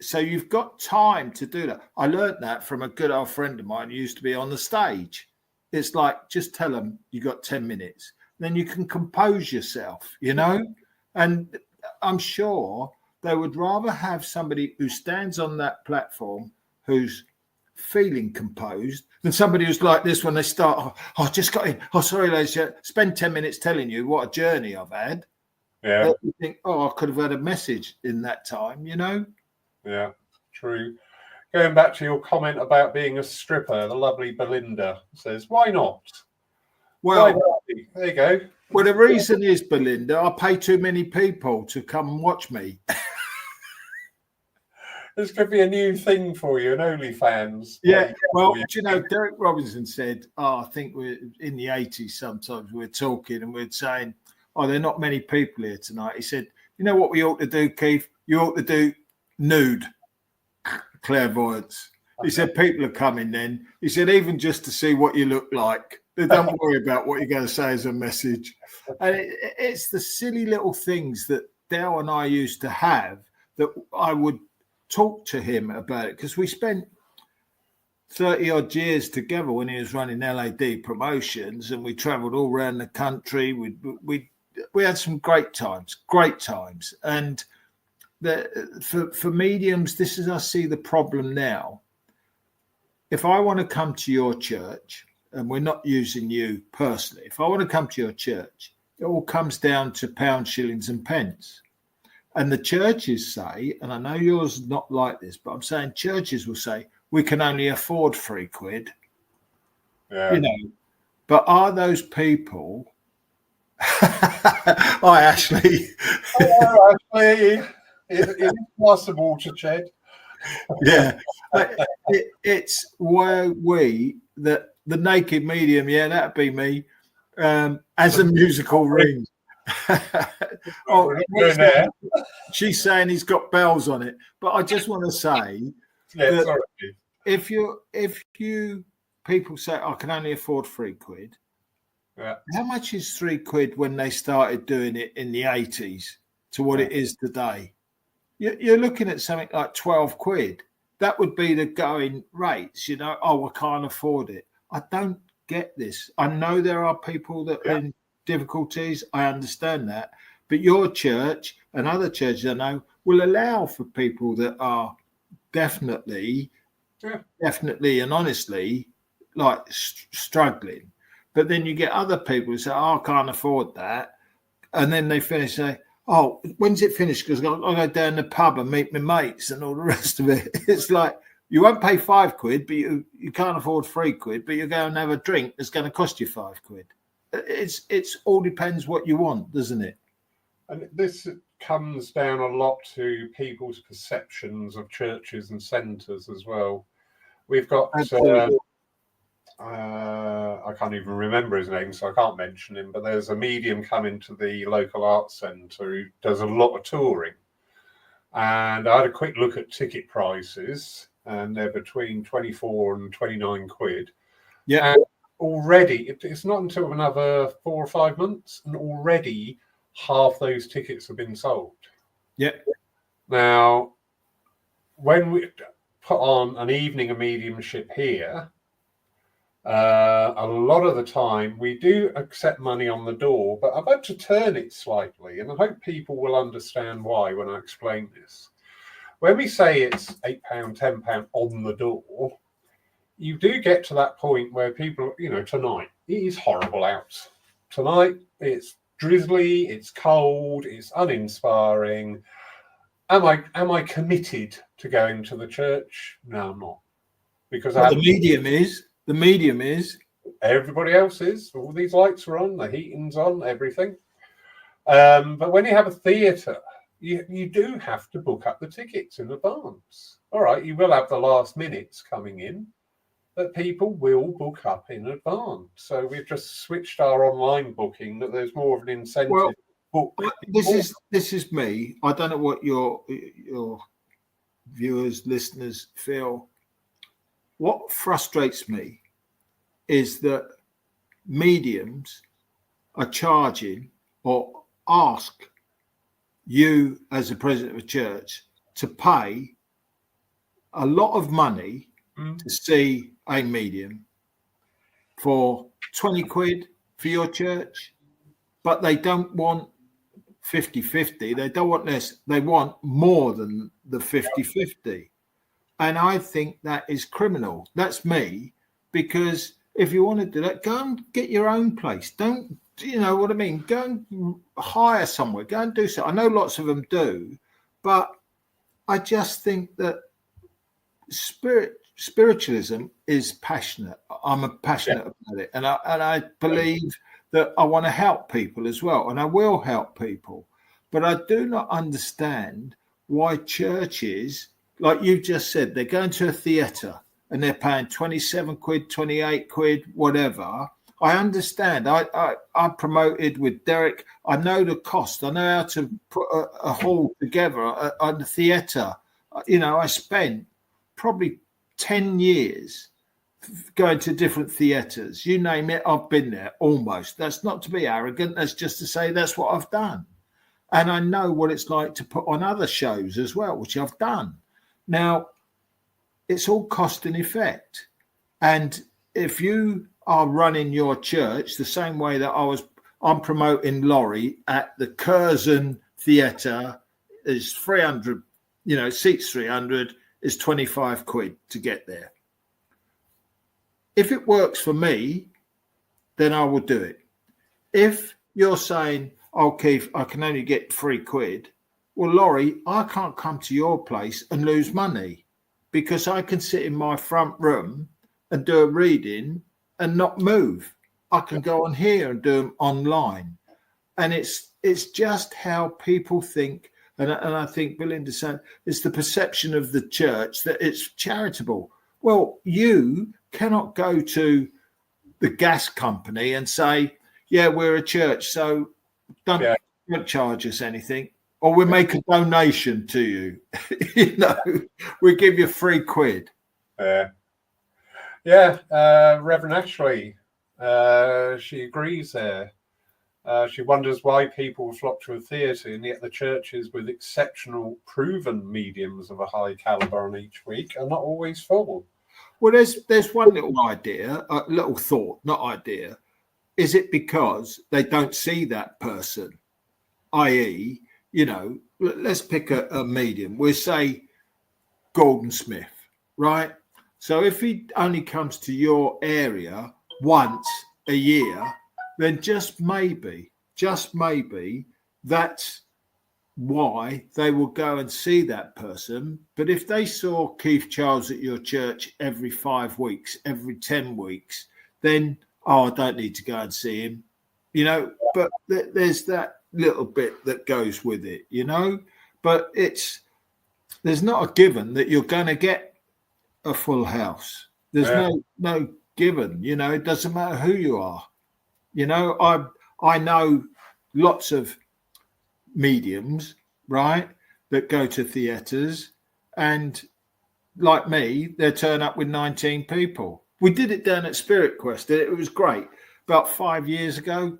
So you've got time to do that. I learned that from a good old friend of mine who used to be on the stage. It's like, just tell them you got 10 minutes. Then you can compose yourself, you know? And I'm sure they would rather have somebody who stands on that platform who's feeling composed than somebody who's like this when they start, I just got in. Oh, sorry, ladies, spend 10 minutes telling you what a journey I've had. Yeah. You think, I could have had a message in that time, you know? Yeah, true. Going back to your comment about being a stripper, the lovely Belinda says, why not? Well, there you go. Well, the reason is, Belinda, I pay too many people to come and watch me. This could be a new thing for you, an OnlyFans. Yeah, well, do you know, Derek Robinson said, I think we're in the 80s sometimes, we're talking and we're saying, there are not many people here tonight. He said, you know what we ought to do, Keith? You ought to do nude clairvoyance. He said, people are coming then. He said, even just to see what you look like. They don't worry about what you're going to say as a message. And it's the silly little things that Dale and I used to have that I would talk to him about it, because we spent 30 odd years together when he was running LAD promotions, and we traveled all around the country. We had some great times. And for mediums, this is, I see the problem now. If I want to come to your church, and we're not using you personally, if I want to come to your church, it all comes down to pounds, shillings and pence. And the churches say, and I know yours is not like this, but I'm saying churches will say, we can only afford £3. Yeah. You know, but are those people... Hi, Ashley. Hello, Ashley. It's possible to chat. Yeah, but it's where the naked medium, yeah, that'd be me, as a musical ring. She's saying he's got bells on it, but I just want to say that if you people say I can only afford £3, how much is £3 when they started doing it in the 80s to what it is today? You're looking at something like £12. That would be the going rates, you know. I can't afford it. I don't get this. I know there are people that are in difficulties. I understand that. But your church and other churches I know will allow for people that are definitely and honestly like struggling. But then you get other people who say, I can't afford that. And then they finish saying, when's it finished? Because I'll go down the pub and meet my mates and all the rest of it. It's like, you won't pay £5, but you can't afford £3, but you go and have a drink that's going to cost you £5. It's all depends what you want, doesn't it? And this comes down a lot to people's perceptions of churches and centres as well. We've got... I can't even remember his name, so I can't mention him, but there's a medium coming to the local arts centre who does a lot of touring. And I had a quick look at ticket prices, and they're between 24 and 29 quid. Yeah. And already, it's not until another 4 or 5 months, and already half those tickets have been sold. Yeah. Now, when we put on an evening of mediumship here, a lot of the time we do accept money on the door, but I've had to turn it slightly, and I hope people will understand why when I explain this. When we say it's £8, £10 on the door, you do get to that point where people, tonight, it is horrible out. Tonight, it's drizzly, it's cold, it's uninspiring. Am I committed to going to the church? No, I'm not. Because the medium is. Everybody else is. All these lights are on, the heating's on, everything. But when you have a theatre, you do have to book up the tickets in advance. All right, you will have the last minutes coming in, but people will book up in advance. So we've just switched our online booking, that there's more of an incentive. Well, this is me. I don't know what your viewers, listeners feel. What frustrates me is that mediums are charging or ask you as the president of a church to pay a lot of money to see a medium for 20 quid for your church, but they don't want 50-50. They don't want less. They want more than the 50-50. And I think that is criminal. That's me, because if you want to do that, go and get your own place. Don't, you know what I mean? Go and hire somewhere. Go and do so. I know lots of them do, but I just think that spiritualism is passionate. I'm passionate about it. And I believe that I want to help people as well, and I will help people. But I do not understand why churches, like you just said, they're going to a theatre and they're paying 27 quid, 28 quid, whatever. I understand. I promoted with Derek. I know the cost. I know how to put a hall together, a theatre. You know, I spent probably 10 years going to different theatres. You name it, I've been there almost. That's not to be arrogant. That's just to say that's what I've done. And I know what it's like to put on other shows as well, which I've done. Now, it's all cost and effect. And if you are running your church the same way that I'm promoting Laurie at the Curzon Theatre, is 300, you know, seats 300, is 25 quid to get there. If it works for me, then I will do it. If you're saying, oh, Keith, I can only get 3 quid. Well, Laurie, I can't come to your place and lose money because I can sit in my front room and do a reading and not move. I can go on here and do them online. And it's just how people think. And I think Belinda said, it's the perception of the church that it's charitable. Well, you cannot go to the gas company and say, yeah, we're a church, so don't charge us anything, or we'll make a donation to you. You know, we give you 3 quid. Reverend Ashley, she agrees there. She wonders why people flock to a theatre, and yet the churches with exceptional proven mediums of a high calibre on each week are not always full. Well, there's one little idea, a little thought, not idea. Is it because they don't see that person? I.e., you know, let's pick a medium. We'll say Gordon Smith, right? So if he only comes to your area once a year, then just maybe that's why they will go and see that person. But if they saw Keith Charles at your church every 5 weeks, every 10 weeks, then, I don't need to go and see him, you know. But there's that little bit that goes with it, you know. But there's not a given that you're going to get a full house. There's no given, you know. It doesn't matter who you are. You know, I know lots of mediums, right, that go to theatres, and like me, they turn up with 19 people. We did it down at Spirit Quest. It was great. About 5 years ago,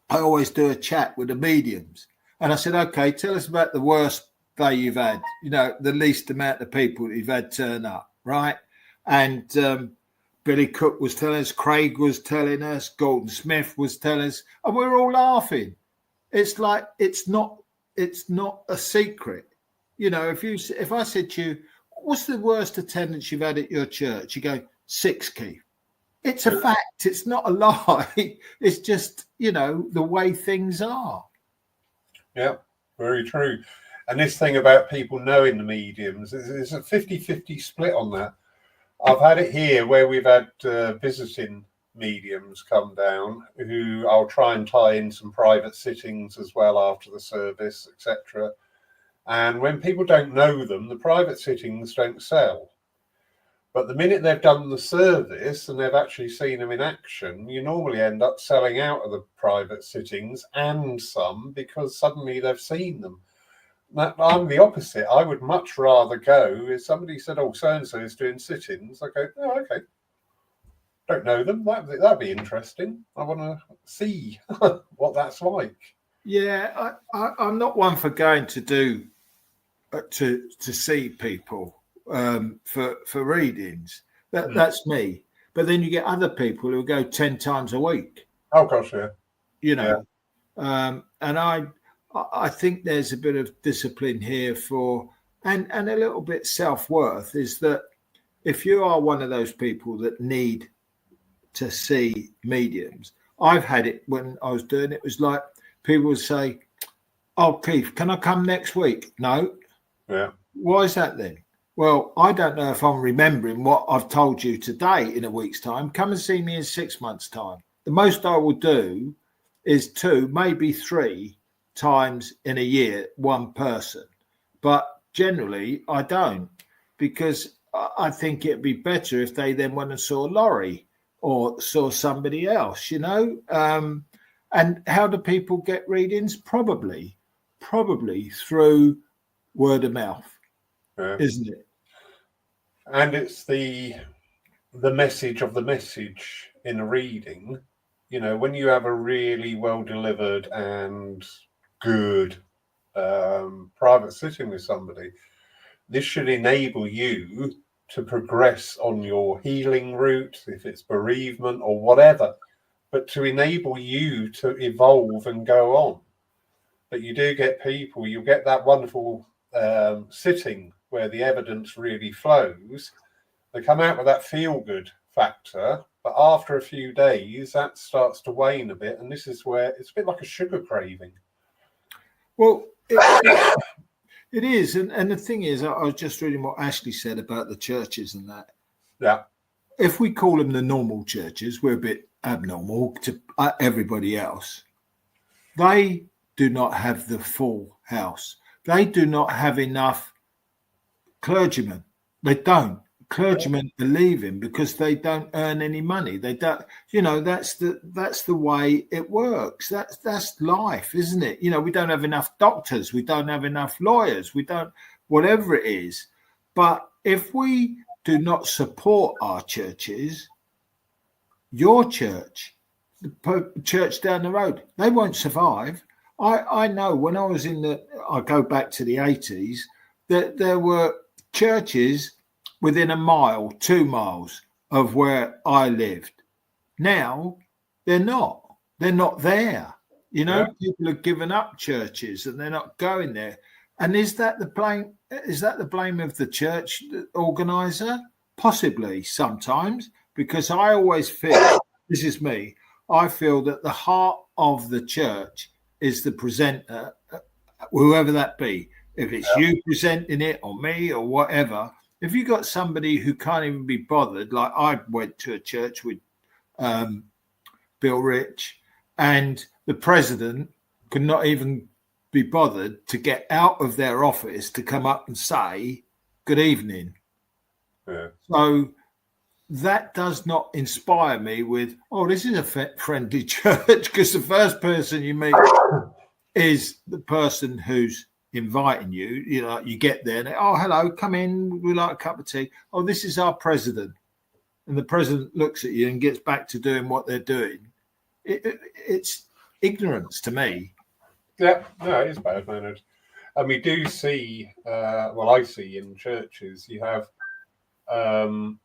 I always do a chat with the mediums. And I said, okay, tell us about the worst day you've had, you know, the least amount of people that you've had turn up, right? And Billy Cook was telling us, Craig was telling us, Gordon Smith was telling us, and we were all laughing. It's like, it's not a secret. You know, if I said to you, what's the worst attendance you've had at your church? You go, 6, Keith. It's a fact. It's not a lie. It's just, you know, the way things are. Yeah, very true. And this thing about people knowing the mediums, there's a 50-50 split on that. I've had it here where we've had visiting mediums come down who I'll try and tie in some private sittings as well after the service, etc. And when people don't know them, the private sittings don't sell. But the minute they've done the service and they've actually seen them in action, you normally end up selling out of the private sittings and some, because suddenly they've seen them. I'm the opposite. I would much rather go. If somebody said, oh, so-and-so is doing sittings, I go, oh, okay. Don't know them. That'd be interesting. I want to see what that's like. Yeah, I'm not one for going to do to see people for readings. That's me. But then you get other people who go 10 times a week. Oh gosh, yeah. You know, and I think there's a bit of discipline here and a little bit self-worth, is that if you are one of those people that need to see mediums, I've had it when I was doing it. It was like people would say, oh, Keith, can I come next week? No. Yeah. Why is that then? Well, I don't know if I'm remembering what I've told you today in a week's time. Come and see me in 6 months' time. The most I will do is 2, maybe 3 times in a year, one person. But generally, I don't, because I think it'd be better if they then went and saw Laurie or saw somebody else, and how do people get readings? Probably through word of mouth, isn't it? And it's the message of the message in a reading. When you have a really well delivered and good private sitting with somebody, this should enable you to progress on your healing route, if it's bereavement or whatever, but to enable you to evolve and go on. But you do get people, you get that wonderful sitting where the evidence really flows. They come out with that feel-good factor, but after a few days, that starts to wane a bit, and this is where it's a bit like a sugar craving. Well, it is, and the thing is, I was just reading what Ashley said about the churches and that. Yeah. If we call them the normal churches, we're a bit abnormal to everybody else. They do not have the full house. They do not have enough clergymen. They don't. Clergymen believe him because they don't earn any money. They don't, that's the way it works. That's life, isn't it? We don't have enough doctors, we don't have enough lawyers, we don't, whatever it is. But if we do not support our churches, your church, the church down the road, they won't survive. I know when I was I go back to the 80s, that there were churches within a mile, 2 miles of where I lived. Now they're not there. People have given up churches and they're not going there. And is that the blame of the church organizer? Possibly sometimes, because I always feel, this is me, I feel that the heart of the church is the presenter, whoever that be. If it's you presenting it or me or whatever, if you got somebody who can't even be bothered, like I went to a church with Bill Rich, and the president could not even be bothered to get out of their office to come up and say, good evening. Yeah. So that does not inspire me with, this is a friendly church, because the first person you meet is the person who's inviting you. You get there and hello, come in, we like a cup of tea. This is our president, and the president looks at you and gets back to doing what they're doing. It's ignorance to me. Yeah, no, it is bad mannered. And we do see, I see in churches, you have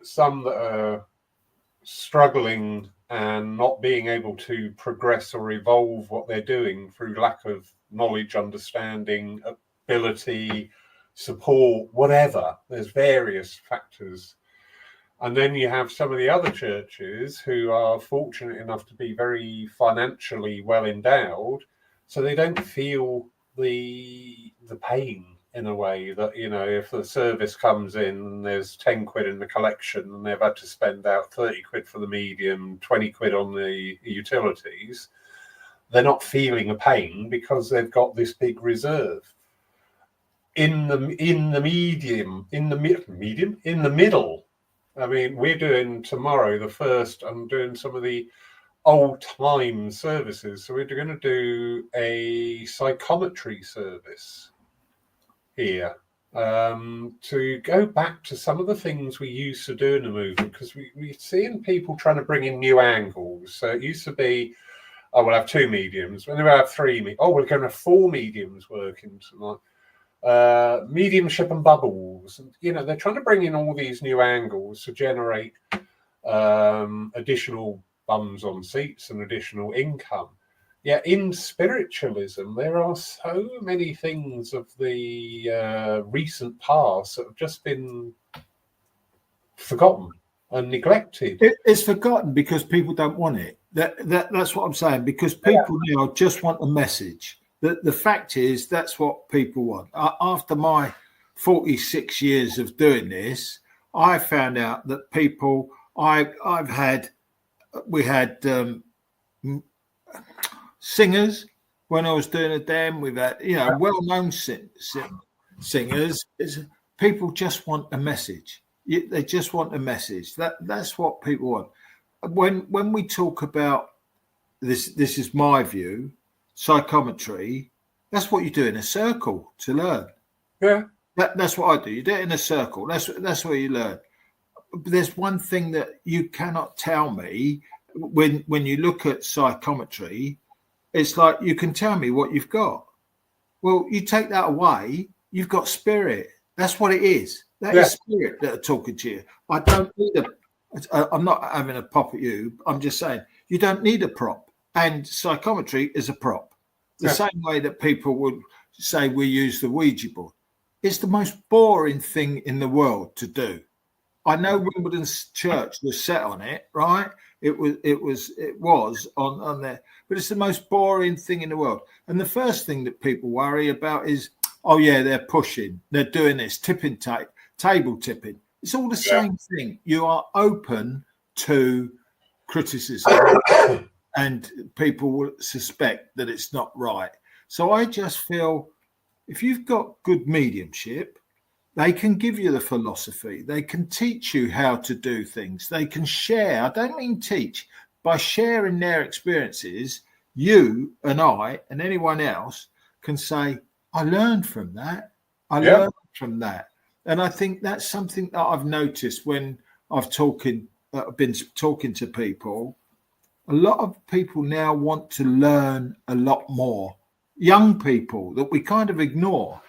some that are struggling and not being able to progress or evolve what they're doing through lack of knowledge, understanding, ability, support, whatever. There's various factors. And then you have some of the other churches who are fortunate enough to be very financially well endowed, so they don't feel the pain in a way that, if the service comes in, there's 10 quid in the collection and they've had to spend out 30 quid for the medium, 20 quid on the utilities, they're not feeling a pain because they've got this big reserve. In the middle. I mean, we're doing tomorrow I'm doing some of the old time services. So we're going to do a psychometry service here to go back to some of the things we used to do in the movement, because we're seeing people trying to bring in new angles. So it used to be, we'll have 2 mediums. When we have 3, we're going to have 4 mediums working tonight. Mediumship and bubbles. They're trying to bring in all these new angles to generate additional bums on seats and additional income. Yeah, in spiritualism, there are so many things of the recent past that have just been forgotten and neglected. It's forgotten because people don't want it. That's what I'm saying, because people now just want a message. The fact is, that's what people want. After my 46 years of doing this, I found out that people, we had singers. When I was doing a dam, we've had, well-known singers. People just want a message. They just want a message. That's what people want. When we talk about this is my view, psychometry. That's what you do in a circle to learn. Yeah, that's what I do. You do it in a circle. That's where you learn. But there's one thing that you cannot tell me when you look at psychometry. It's like you can tell me what you've got. Well, you take that away, you've got spirit. That's what it is. That is spirit that are talking to you. I don't need I'm not having a pop at you. I'm just saying you don't need a prop. And psychometry is a prop. The same way that people would say we use the Ouija board. It's the most boring thing in the world to do. I know Wimbledon's church was set on it, right? It was on there, but it's the most boring thing in the world. And the first thing that people worry about is, oh yeah, they're pushing, they're doing this, tipping table tipping. It's all the same thing. You are open to criticism, and people will suspect that it's not right. So I just feel if you've got good mediumship, they can give you the philosophy. They can teach you how to do things. They can share. I don't mean teach. By sharing their experiences, you and I and anyone else can say, I learned from that. I learned from that. And I think that's something that I've noticed when I've been talking to people. A lot of people now want to learn a lot more. Young people that we kind of ignore,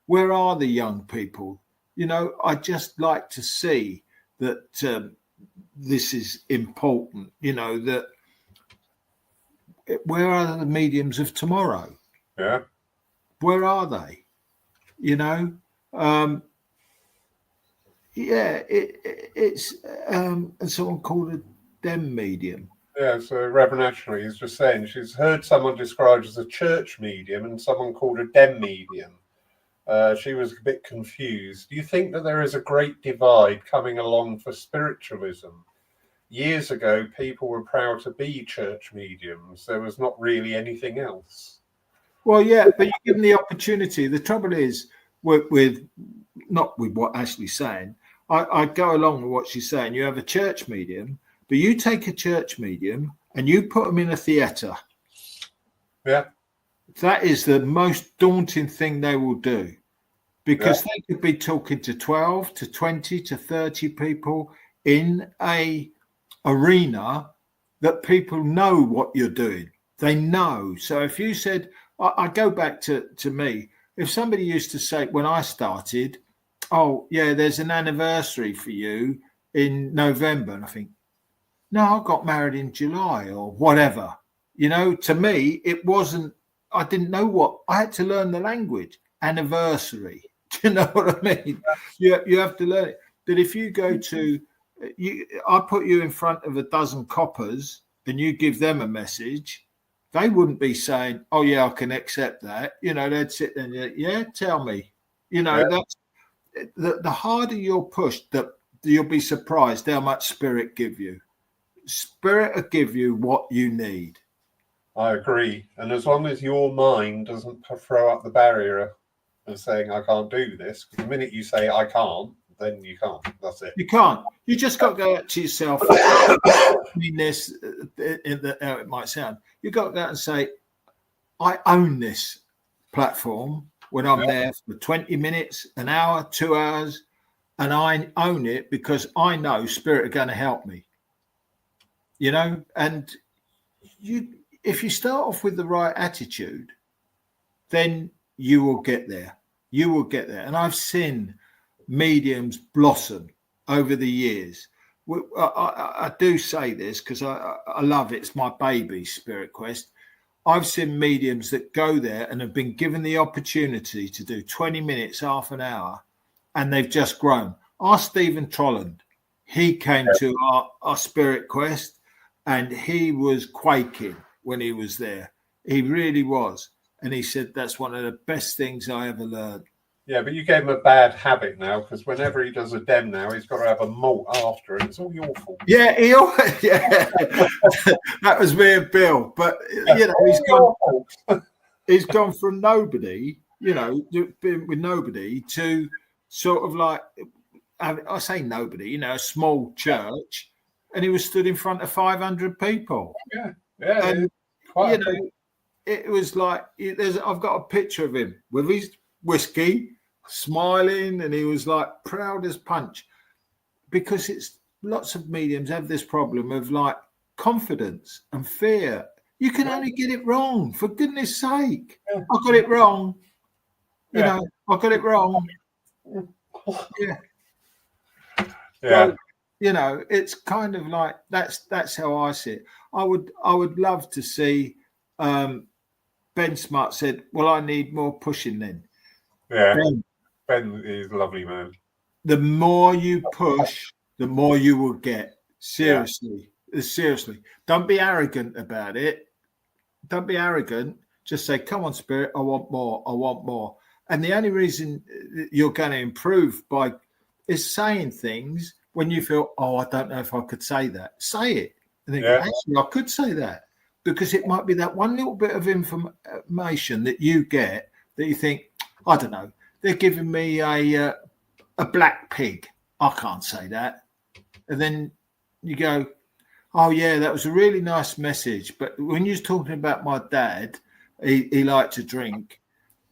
Where are the young people? I just like to see that this is important, that where are the mediums of tomorrow? Yeah. Where are they? It's and someone called a dem medium. Yeah, so Reverend Ashley is just saying she's heard someone described as a church medium and someone called a dem medium. She was a bit confused. Do you think that there is a great divide coming along for spiritualism? Years ago, people were proud to be church mediums. There was not really anything else. Well, yeah, but you give them the opportunity. The trouble is, not with what Ashley's saying. I go along with what she's saying. You have a church medium, but you take a church medium and you put them in a theatre. Yeah. That is the most daunting thing they will do, because they could be talking to 12 to 20 to 30 people in a arena that people know what you're doing. They know. So if you said, I go back to me, if somebody used to say when I started, oh, yeah, there's an anniversary for you in November. And I think, no, I got married in July or whatever. To me, it wasn't, I didn't know what, I had to learn the language, anniversary. Do you know what I mean? You have to learn it. But if you go to, I put you in front of a dozen coppers and you give them a message, they wouldn't be saying, oh, yeah, I can accept that. They'd sit there and say, yeah, tell me. That's the harder you're pushed, that you'll be surprised how much spirit give you. Spirit will give you what you need. I agree. And as long as your mind doesn't throw up the barrier and saying, I can't do this, because the minute you say, I can't, then you can't. That's it. You can't. You just got to go out to yourself. I mean this, how it might sound. You got to go out and say, I own this platform when I'm there for 20 minutes, an hour, 2 hours, and I own it because I know spirit are going to help me. And if you start off with the right attitude, then you will get there. You will get there. And I've seen mediums blossom over the years. I do say this because I love it. It's my baby, Spirit Quest. I've seen mediums that go there and have been given the opportunity to do 20 minutes, half an hour, and they've just grown. Ask Stephen Trolland. He came to our Spirit Quest and he was quaking when he was there. He really was. And he said, that's one of the best things I ever learned. Yeah, but you gave him a bad habit now, because whenever he does a dem now, he's got to have a malt after, and it's all your fault. Yeah, he always, yeah, that was me and Bill. But you know, he's gone from nobody, you know, being with nobody to sort of like, I say nobody, you know, a small church, and he was stood in front of 500 people. Yeah, yeah, And quite you know, it was like I've got a picture of him with his whiskey, smiling, and he was like proud as punch, because it's lots of mediums have this problem of like confidence and fear. You can only get it wrong, for goodness sake. I got it wrong. You know, I got it wrong. Yeah. Yeah. So, you know, it's kind of like that's how I see it. I would love to see Ben Smart said, well, I need more pushing then. Yeah. Ben is a lovely man. The more you push, the more you will get. Seriously. Yeah. Seriously. Don't be arrogant about it. Don't be arrogant. Just say, come on, Spirit, I want more. I want more. And the only reason you're going to improve is saying things when you feel, oh, I don't know if I could say that. Say it. And think, actually, I could say that, because it might be that one little bit of information that you get that you think, I don't know, they're giving me a black pig. I can't say that. And then you go, oh, yeah, that was a really nice message. But when you was talking about my dad, he liked to drink.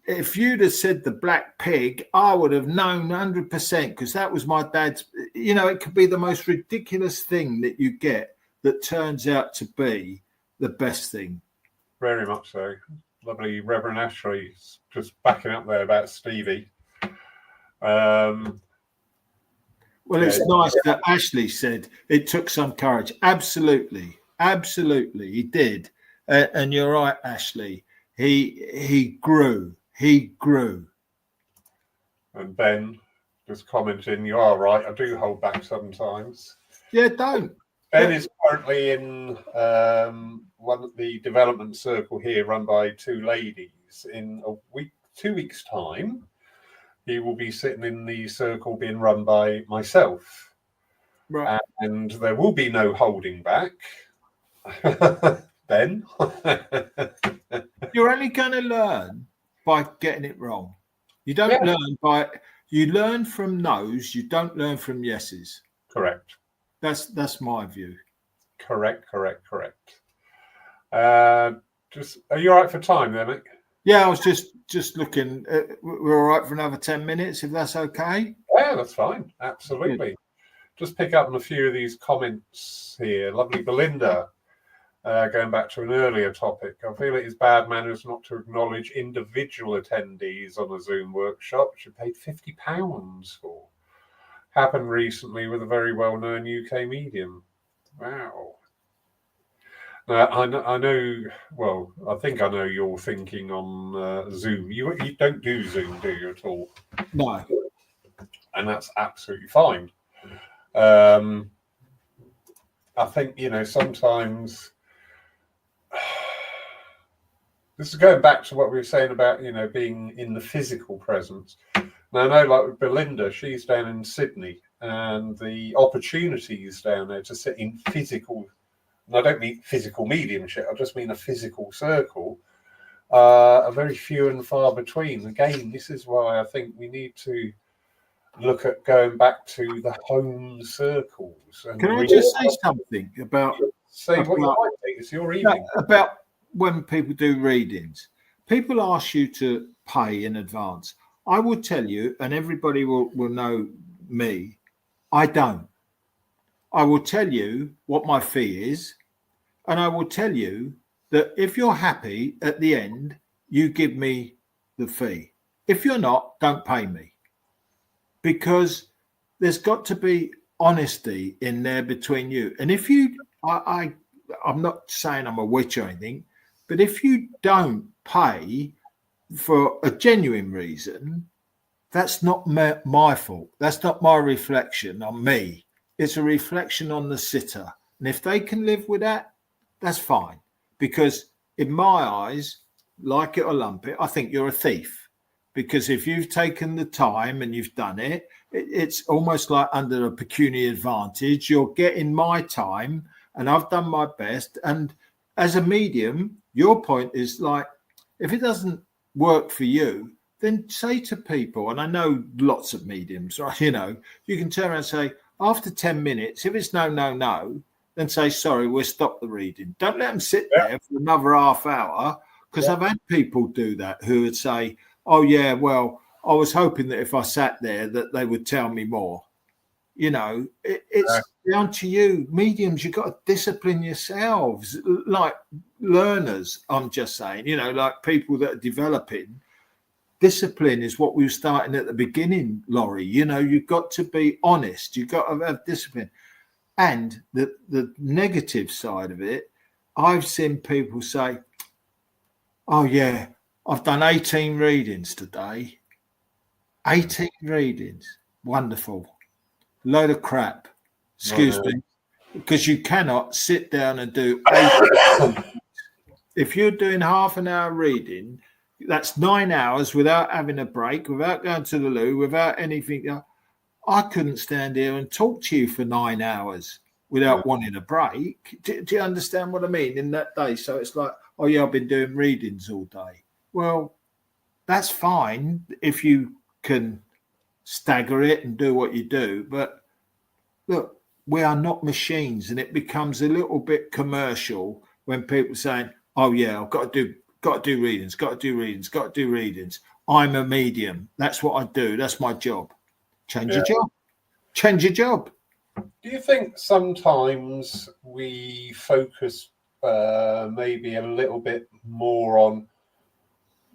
If you'd have said the black pig, I would have known 100%, because that was my dad's. You know, it could be the most ridiculous thing that you get that turns out to be the best thing. Very much so. Lovely Reverend Ashley just backing up there about Stevie. Well, it's nice that Ashley said it took some courage. Absolutely. Absolutely. He did. And you're right, Ashley. He grew. He grew. And Ben just commenting, you are right. I do hold back sometimes. Yeah, don't. Ben is currently in one of the development circle here, run by two ladies. In 2 weeks' time, he will be sitting in the circle being run by myself. Right. And there will be no holding back. Ben? You're only going to learn by getting it wrong. You don't learn you learn from no's, you don't learn from yeses. Correct. That's my view. Correct. Are you all right for time there, Mick? Yeah, I was just looking. We're all right for another 10 minutes, if that's okay. Yeah, that's fine. Absolutely. Good. Just pick up on a few of these comments here. Lovely Belinda, going back to an earlier topic. I feel it is bad manners not to acknowledge individual attendees on a Zoom workshop, which you paid £50 for. Happened recently with a very well-known UK medium. Wow. Now, I know. Well, I think I know you're thinking on Zoom. You don't do Zoom, do you, at all? No. And that's absolutely fine. I think, sometimes this is going back to what we were saying about, being in the physical presence. Now, I know, like with Belinda, she's down in Sydney, and the opportunities down there to sit in physical, and I don't mean physical mediumship, I just mean a physical circle, are very few and far between. Again, this is why I think we need to look at going back to the home circles. And can I just say something about? Say what you like. It's your evening. About when people do readings, people ask you to pay in advance. I will tell you, and everybody will know me, I don't. I will tell you what my fee is, and I will tell you that if you're happy at the end, you give me the fee. If you're not, don't pay me. Because there's got to be honesty in there between you. And if you, I'm not saying I'm a witch or anything, but if you don't pay for a genuine reason, that's not my fault. That's not my reflection on me. It's a reflection on the sitter. And if they can live with that, that's fine. Because in my eyes, like it or lump it, I think you're a thief. because if you've taken the time and you've done it, it's almost like under a pecuniary advantage. You're getting my time and I've done my best. And as a medium, your point is like, if it doesn't work for you, then say to people, and I know lots of mediums, right? You know, you can turn around and say, after 10 minutes, if it's no, then say, sorry, we'll stop the reading. Don't let them sit there for another half hour, because I've had people do that who would say, oh, yeah, well, I was hoping that if I sat there that they would tell me more. You know, it's down to you. Mediums, you've got to discipline yourselves, like learners, I'm just saying, you know, like people that are developing. Discipline is what we were starting at the beginning, Laurie. You know, you've got to be honest. You've got to have discipline. And the negative side of it, I've seen people say, oh, yeah, I've done 18 readings today. 18 readings. Wonderful. Load of crap. Excuse me. Because you cannot sit down and do 18. If you're doing half an hour reading, that's 9 hours without having a break, without going to the loo, without anything. I couldn't stand here and talk to you for 9 hours without wanting a break. Do you understand what I mean in that day? So it's like, oh, yeah, I've been doing readings all day. Well, that's fine if you can stagger it and do what you do. But look, we are not machines, and it becomes a little bit commercial when people are saying, oh, yeah, I've got to do readings. I'm a medium. That's what I do. That's my job. Change your job. Do you think sometimes we focus maybe a little bit more on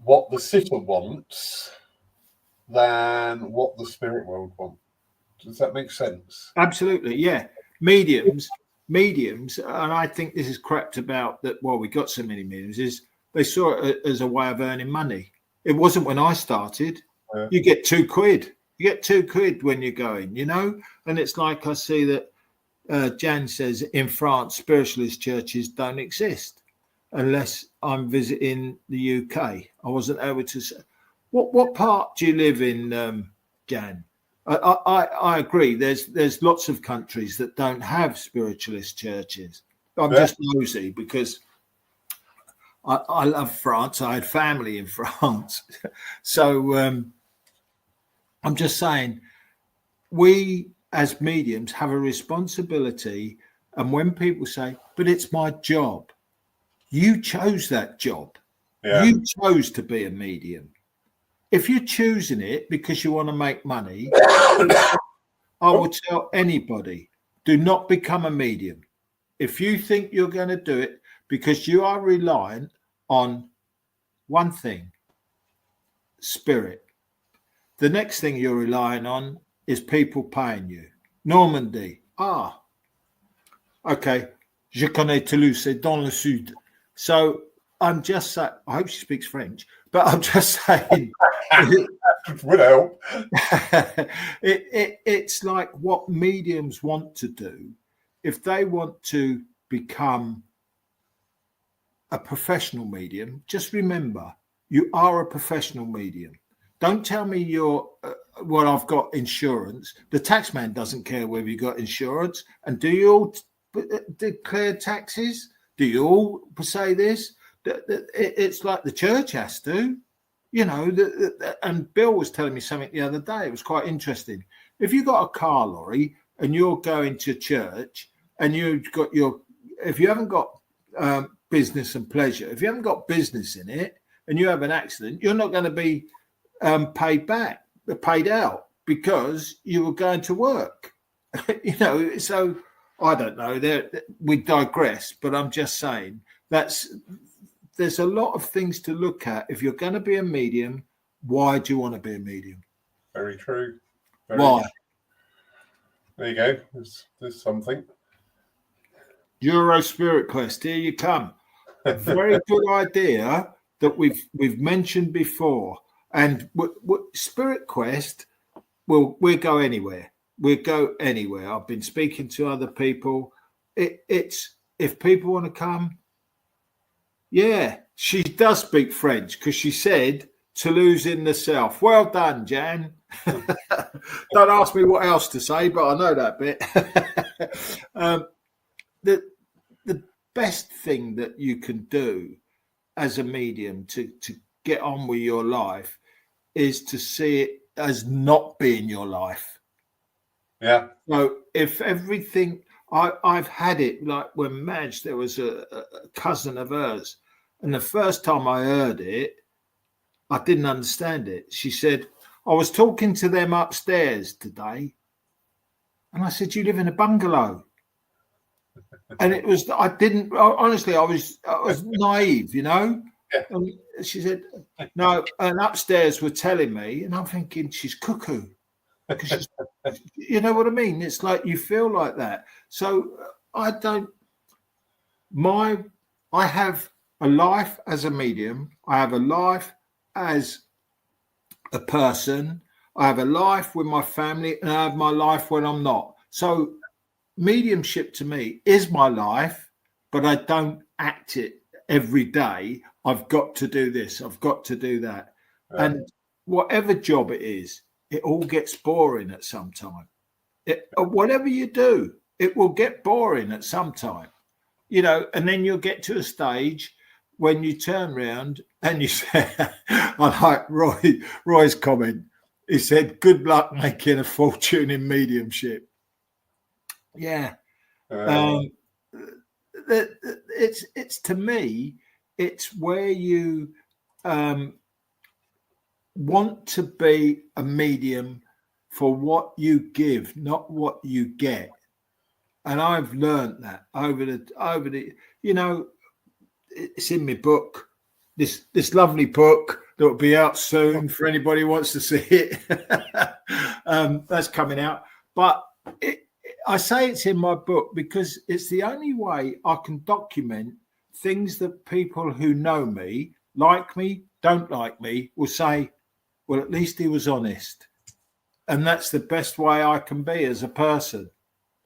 what the sitter wants than what the spirit world wants? Does that make sense? Absolutely, yeah. Mediums, and I think this is crept about that. Well, we got so many mediums, is they saw it as a way of earning money. It wasn't when I started. Yeah. You get £2. You get £2 when you're going, you know? And it's like I see that Jan says in France, spiritualist churches don't exist unless I'm visiting the UK. I wasn't able to say. What part do you live in, Jan? I agree. There's lots of countries that don't have spiritualist churches. I'm just nosy because I love France. I had family in France. So I'm just saying, we as mediums have a responsibility. And when people say, but it's my job, you chose that job. Yeah. You chose to be a medium. If you're choosing it because you want to make money, I will tell anybody, do not become a medium. If you think you're going to do it because you are reliant on one thing, spirit. The next thing you're relying on is people paying you. Normandy. Okay. Je connais Toulouse, c'est dans le sud. So I'm just saying, I hope she speaks French, but I'm just saying. Would help. It's like what mediums want to do. If they want to become a professional medium, just remember, you are a professional medium. Don't tell me you're, well, I've got insurance. The taxman doesn't care whether you got insurance. And do you all declare taxes? Do you all say this? It's like the church has to, you know. And Bill was telling me something the other day. It was quite interesting. If you got a car, Laurie, and you're going to church and you've got if you haven't got business and pleasure, if you haven't got business in it and you have an accident, you're not going to be paid out because you were going to work. You know, so I don't know. We digress, but I'm just saying there's a lot of things to look at. If you're going to be a medium, why do you want to be a medium? Very true. Why? True. There you go. There's something. Euro Spirit Quest, here you come. A very good idea that we've mentioned before. And Spirit Quest, we'll go anywhere. We'll go anywhere. I've been speaking to other people. It's if people want to come. Yeah, she does speak French because she said Toulouse in the south. Well done, Jan. Don't ask me what else to say, but I know that bit. The best thing that you can do as a medium to get on with your life is to see it as not being your life. Yeah. So if everything, I've had it like when Madge, there was a cousin of hers, and the first time I heard it, I didn't understand it. She said, I was talking to them upstairs today, and I said, you live in a bungalow. And it was, I didn't, honestly, I was naive, you know? Yeah. And she said, no, and upstairs were telling me, and I'm thinking, she's cuckoo. Because you know what I mean? It's like you feel like that. So I have a life as a medium. I have a life as a person. I have a life with my family, and I have my life when I'm not. So mediumship to me is my life, but I don't act it every day. I've got to do this. I've got to do that. Yeah. And whatever job it is, it all gets boring at some time. Whatever you do, it will get boring at some time, you know, and then you'll get to a stage when you turn around and you say, I like Roy's comment. He said, good luck making a fortune in mediumship. Yeah. It's to me, it's where you want to be a medium for what you give, not what you get. And I've learned that over the you know, it's in my book, this lovely book that will be out soon for anybody who wants to see it. That's coming out. But I say it's in my book because it's the only way I can document things that people who know me, like me, don't like me, will say, well, at least he was honest. And that's the best way I can be as a person.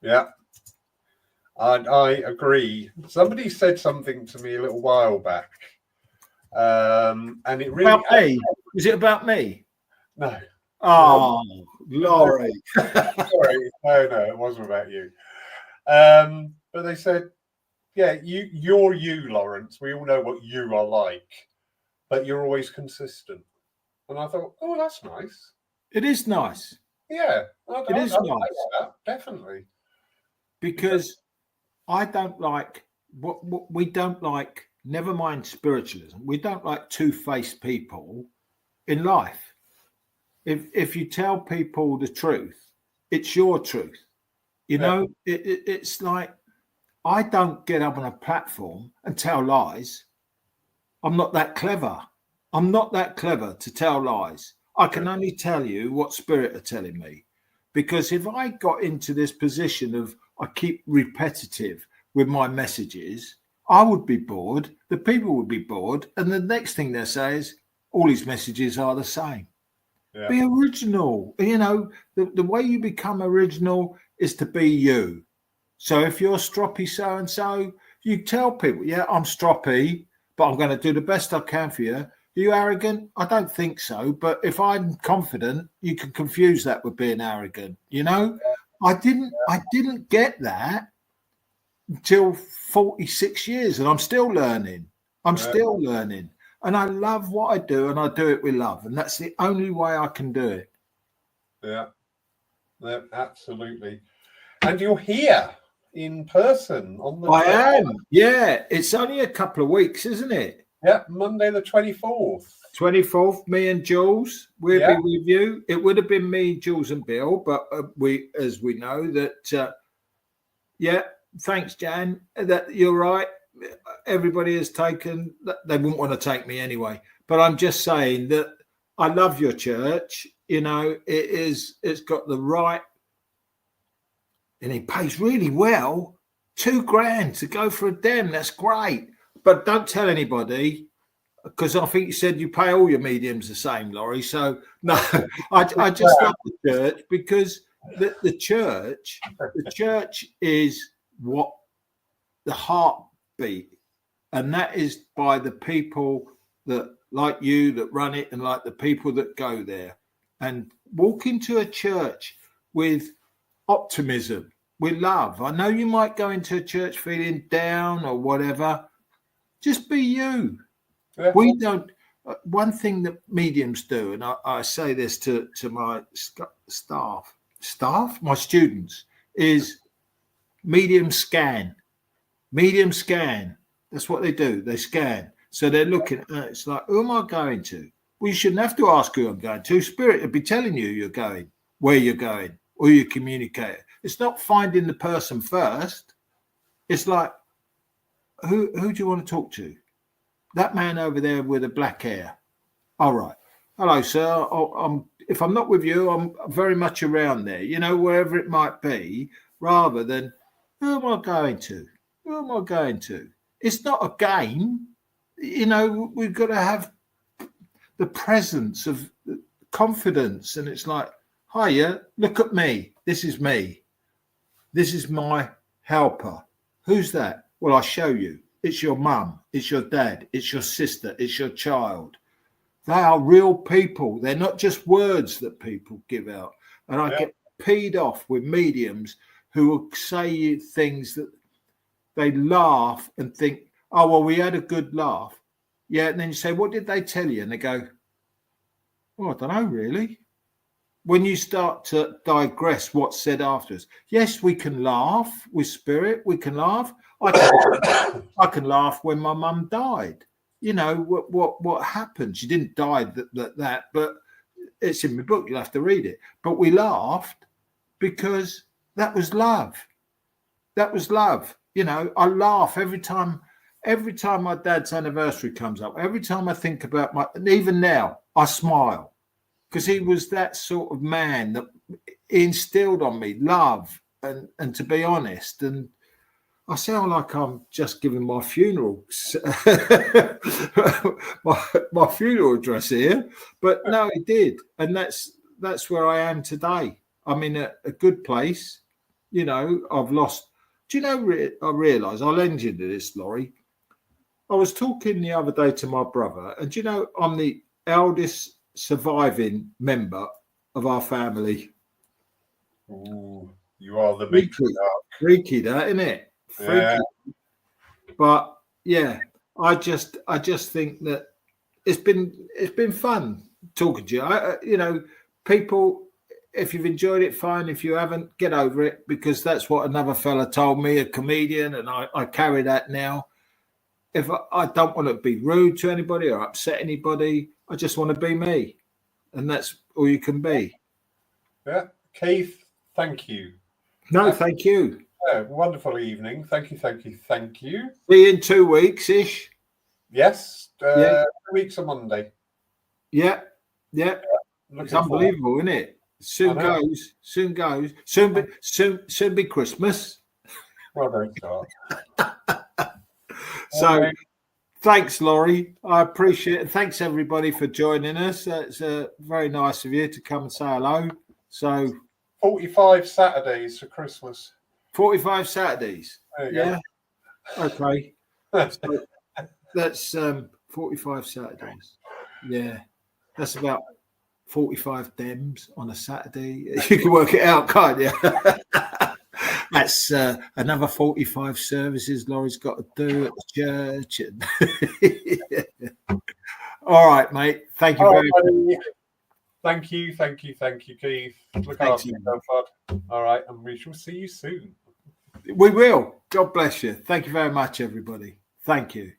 Yeah. I agree. Somebody said something to me a little while back. And it really... About me? Was it about me? No. Oh, Laurie. Sorry. No, it wasn't about you. But they said, yeah, you're you, Lawrence. We all know what you are like, but you're always consistent. And I thought, oh, that's nice. It is nice. Yeah, it is nice. Like that, definitely. Because I don't like what we don't like. Never mind spiritualism. We don't like two-faced people in life. If you tell people the truth, it's your truth. You know, it's like I don't get up on a platform and tell lies. I'm not that clever. I'm not that clever to tell lies. I can only tell you what spirit are telling me. Because if I got into this position of I keep repetitive with my messages, I would be bored. The people would be bored. And the next thing they say is all his messages are the same. Yeah. Be original. You know, the way you become original is to be you. So if you're stroppy so-and-so, you tell people, yeah, I'm stroppy, but I'm going to do the best I can for you. Are you arrogant? I don't think so. But if I'm confident, you can confuse that with being arrogant. You know, I didn't get that until 46 years, and I'm still learning. I'm still learning. And I love what I do, and I do it with love. And that's the only way I can do it. Yeah, absolutely. And you're here in person on the... I am. Yeah, it's only a couple of weeks, isn't it? Yeah, Monday the 24th. 24th, me and Jules, we'll be with you. It would have been me, Jules and Bill, but as we know that, thanks, Jan, that you're right. Everybody has taken, they wouldn't want to take me anyway, but I'm just saying that I love your church. You know, it's got the right, and it pays really well. $2,000 to go for a dem. That's great. But don't tell anybody, because I think you said you pay all your mediums the same, Laurie. So no, I just love the church because the church is what the heartbeat, and that is by the people that like you that run it and like the people that go there, and walk into a church with optimism, with love. I know you might go into a church feeling down or whatever. Just be you. Yeah. We don't. One thing that mediums do, and I say this to my my students, is medium scan. Medium scan. That's what they do. They scan. So they're looking at it's like, who am I going to? Well, you shouldn't have to ask who I'm going to. Spirit will be telling you you're going, where you're going, or you communicate. It's not finding the person first. It's like, who do you want to talk to? That man over there with the black hair. All right. Hello, sir. If I'm not with you, I'm very much around there, wherever it might be, rather than who am I going to? Who am I going to? It's not a game. We've got to have the presence of confidence. And it's like, hiya, look at me. This is me. This is my helper. Who's that? Well, I'll show you. It's your mum. It's your dad. It's your sister. It's your child. They are real people. They're not just words that people give out. And I get peed off with mediums who will say things that they laugh and think, oh, well, we had a good laugh. Yeah. And then you say, what did they tell you? And they go, well, I don't know, really. When you start to digress what's said afterwards, yes, we can laugh with spirit. We can laugh. I can laugh when my mum died. What happened? She didn't die that, but it's in my book. You'll have to read it. But we laughed because that was love. That was love. I laugh every time my dad's anniversary comes up. Every time I think about and even now, I smile because he was that sort of man that instilled on me love and to be honest. And I sound like I'm just giving my funeral, my funeral address here, but no, it did, and that's where I am today. I'm in a good place. I've lost. Do you know? I realise I'll end you to this, Laurie. I was talking the other day to my brother, and I'm the eldest surviving member of our family. Ooh, you are the freaky, that isn't it? Yeah. But yeah, I just think that it's been fun talking to you. People, if you've enjoyed it, fine. If you haven't, get over it, because that's what another fella told me, a comedian, and I carry that now. If I don't want to be rude to anybody or upset anybody, I just want to be me, and that's all you can be. Yeah, Keith, thank you. No, thank you. Wonderful evening. Thank you. See you in 2 weeks-ish. Yes. 2 weeks on Monday. Yeah. It's unbelievable, isn't it? Soon goes. Soon be Christmas. Well, don't start. So, thanks, Laurie. I appreciate it. Thanks, everybody, for joining us. It's very nice of you to come and say hello. So, 45 Saturdays for Christmas. 45 Saturdays. Yeah. Okay. So that's 45 Saturdays. Yeah. That's about 45 Dems on a Saturday. You can work it out, can't you? That's another 45 services Laurie's got to do at the church. All right, mate. Thank you very much. Thank you, Keith. Look after yourself, bud. All right, and we shall see you soon. We will. God bless you. Thank you very much, everybody. Thank you.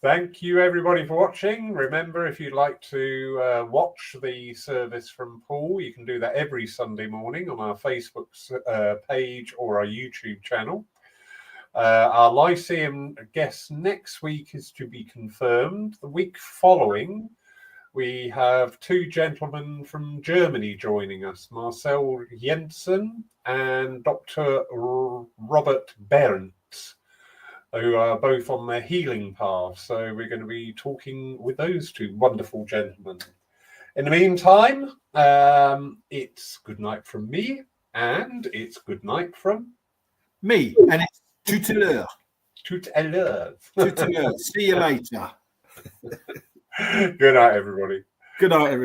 Thank you, everybody, for watching. Remember, if you'd like to watch the service from Paul, you can do that every Sunday morning on our Facebook page or our YouTube channel. Our Lyceum guest next week is to be confirmed. The week following, we have two gentlemen from Germany joining us, Marcel Jensen and Dr. Robert Berendt, who are both on their healing path. So we're going to be talking with those two wonderful gentlemen. In the meantime, it's good night from me, and it's good night from me, and it's tout à l'heure. Tout à l'heure. Tout à l'heure. See you later. Good night, everybody. Good night, everybody.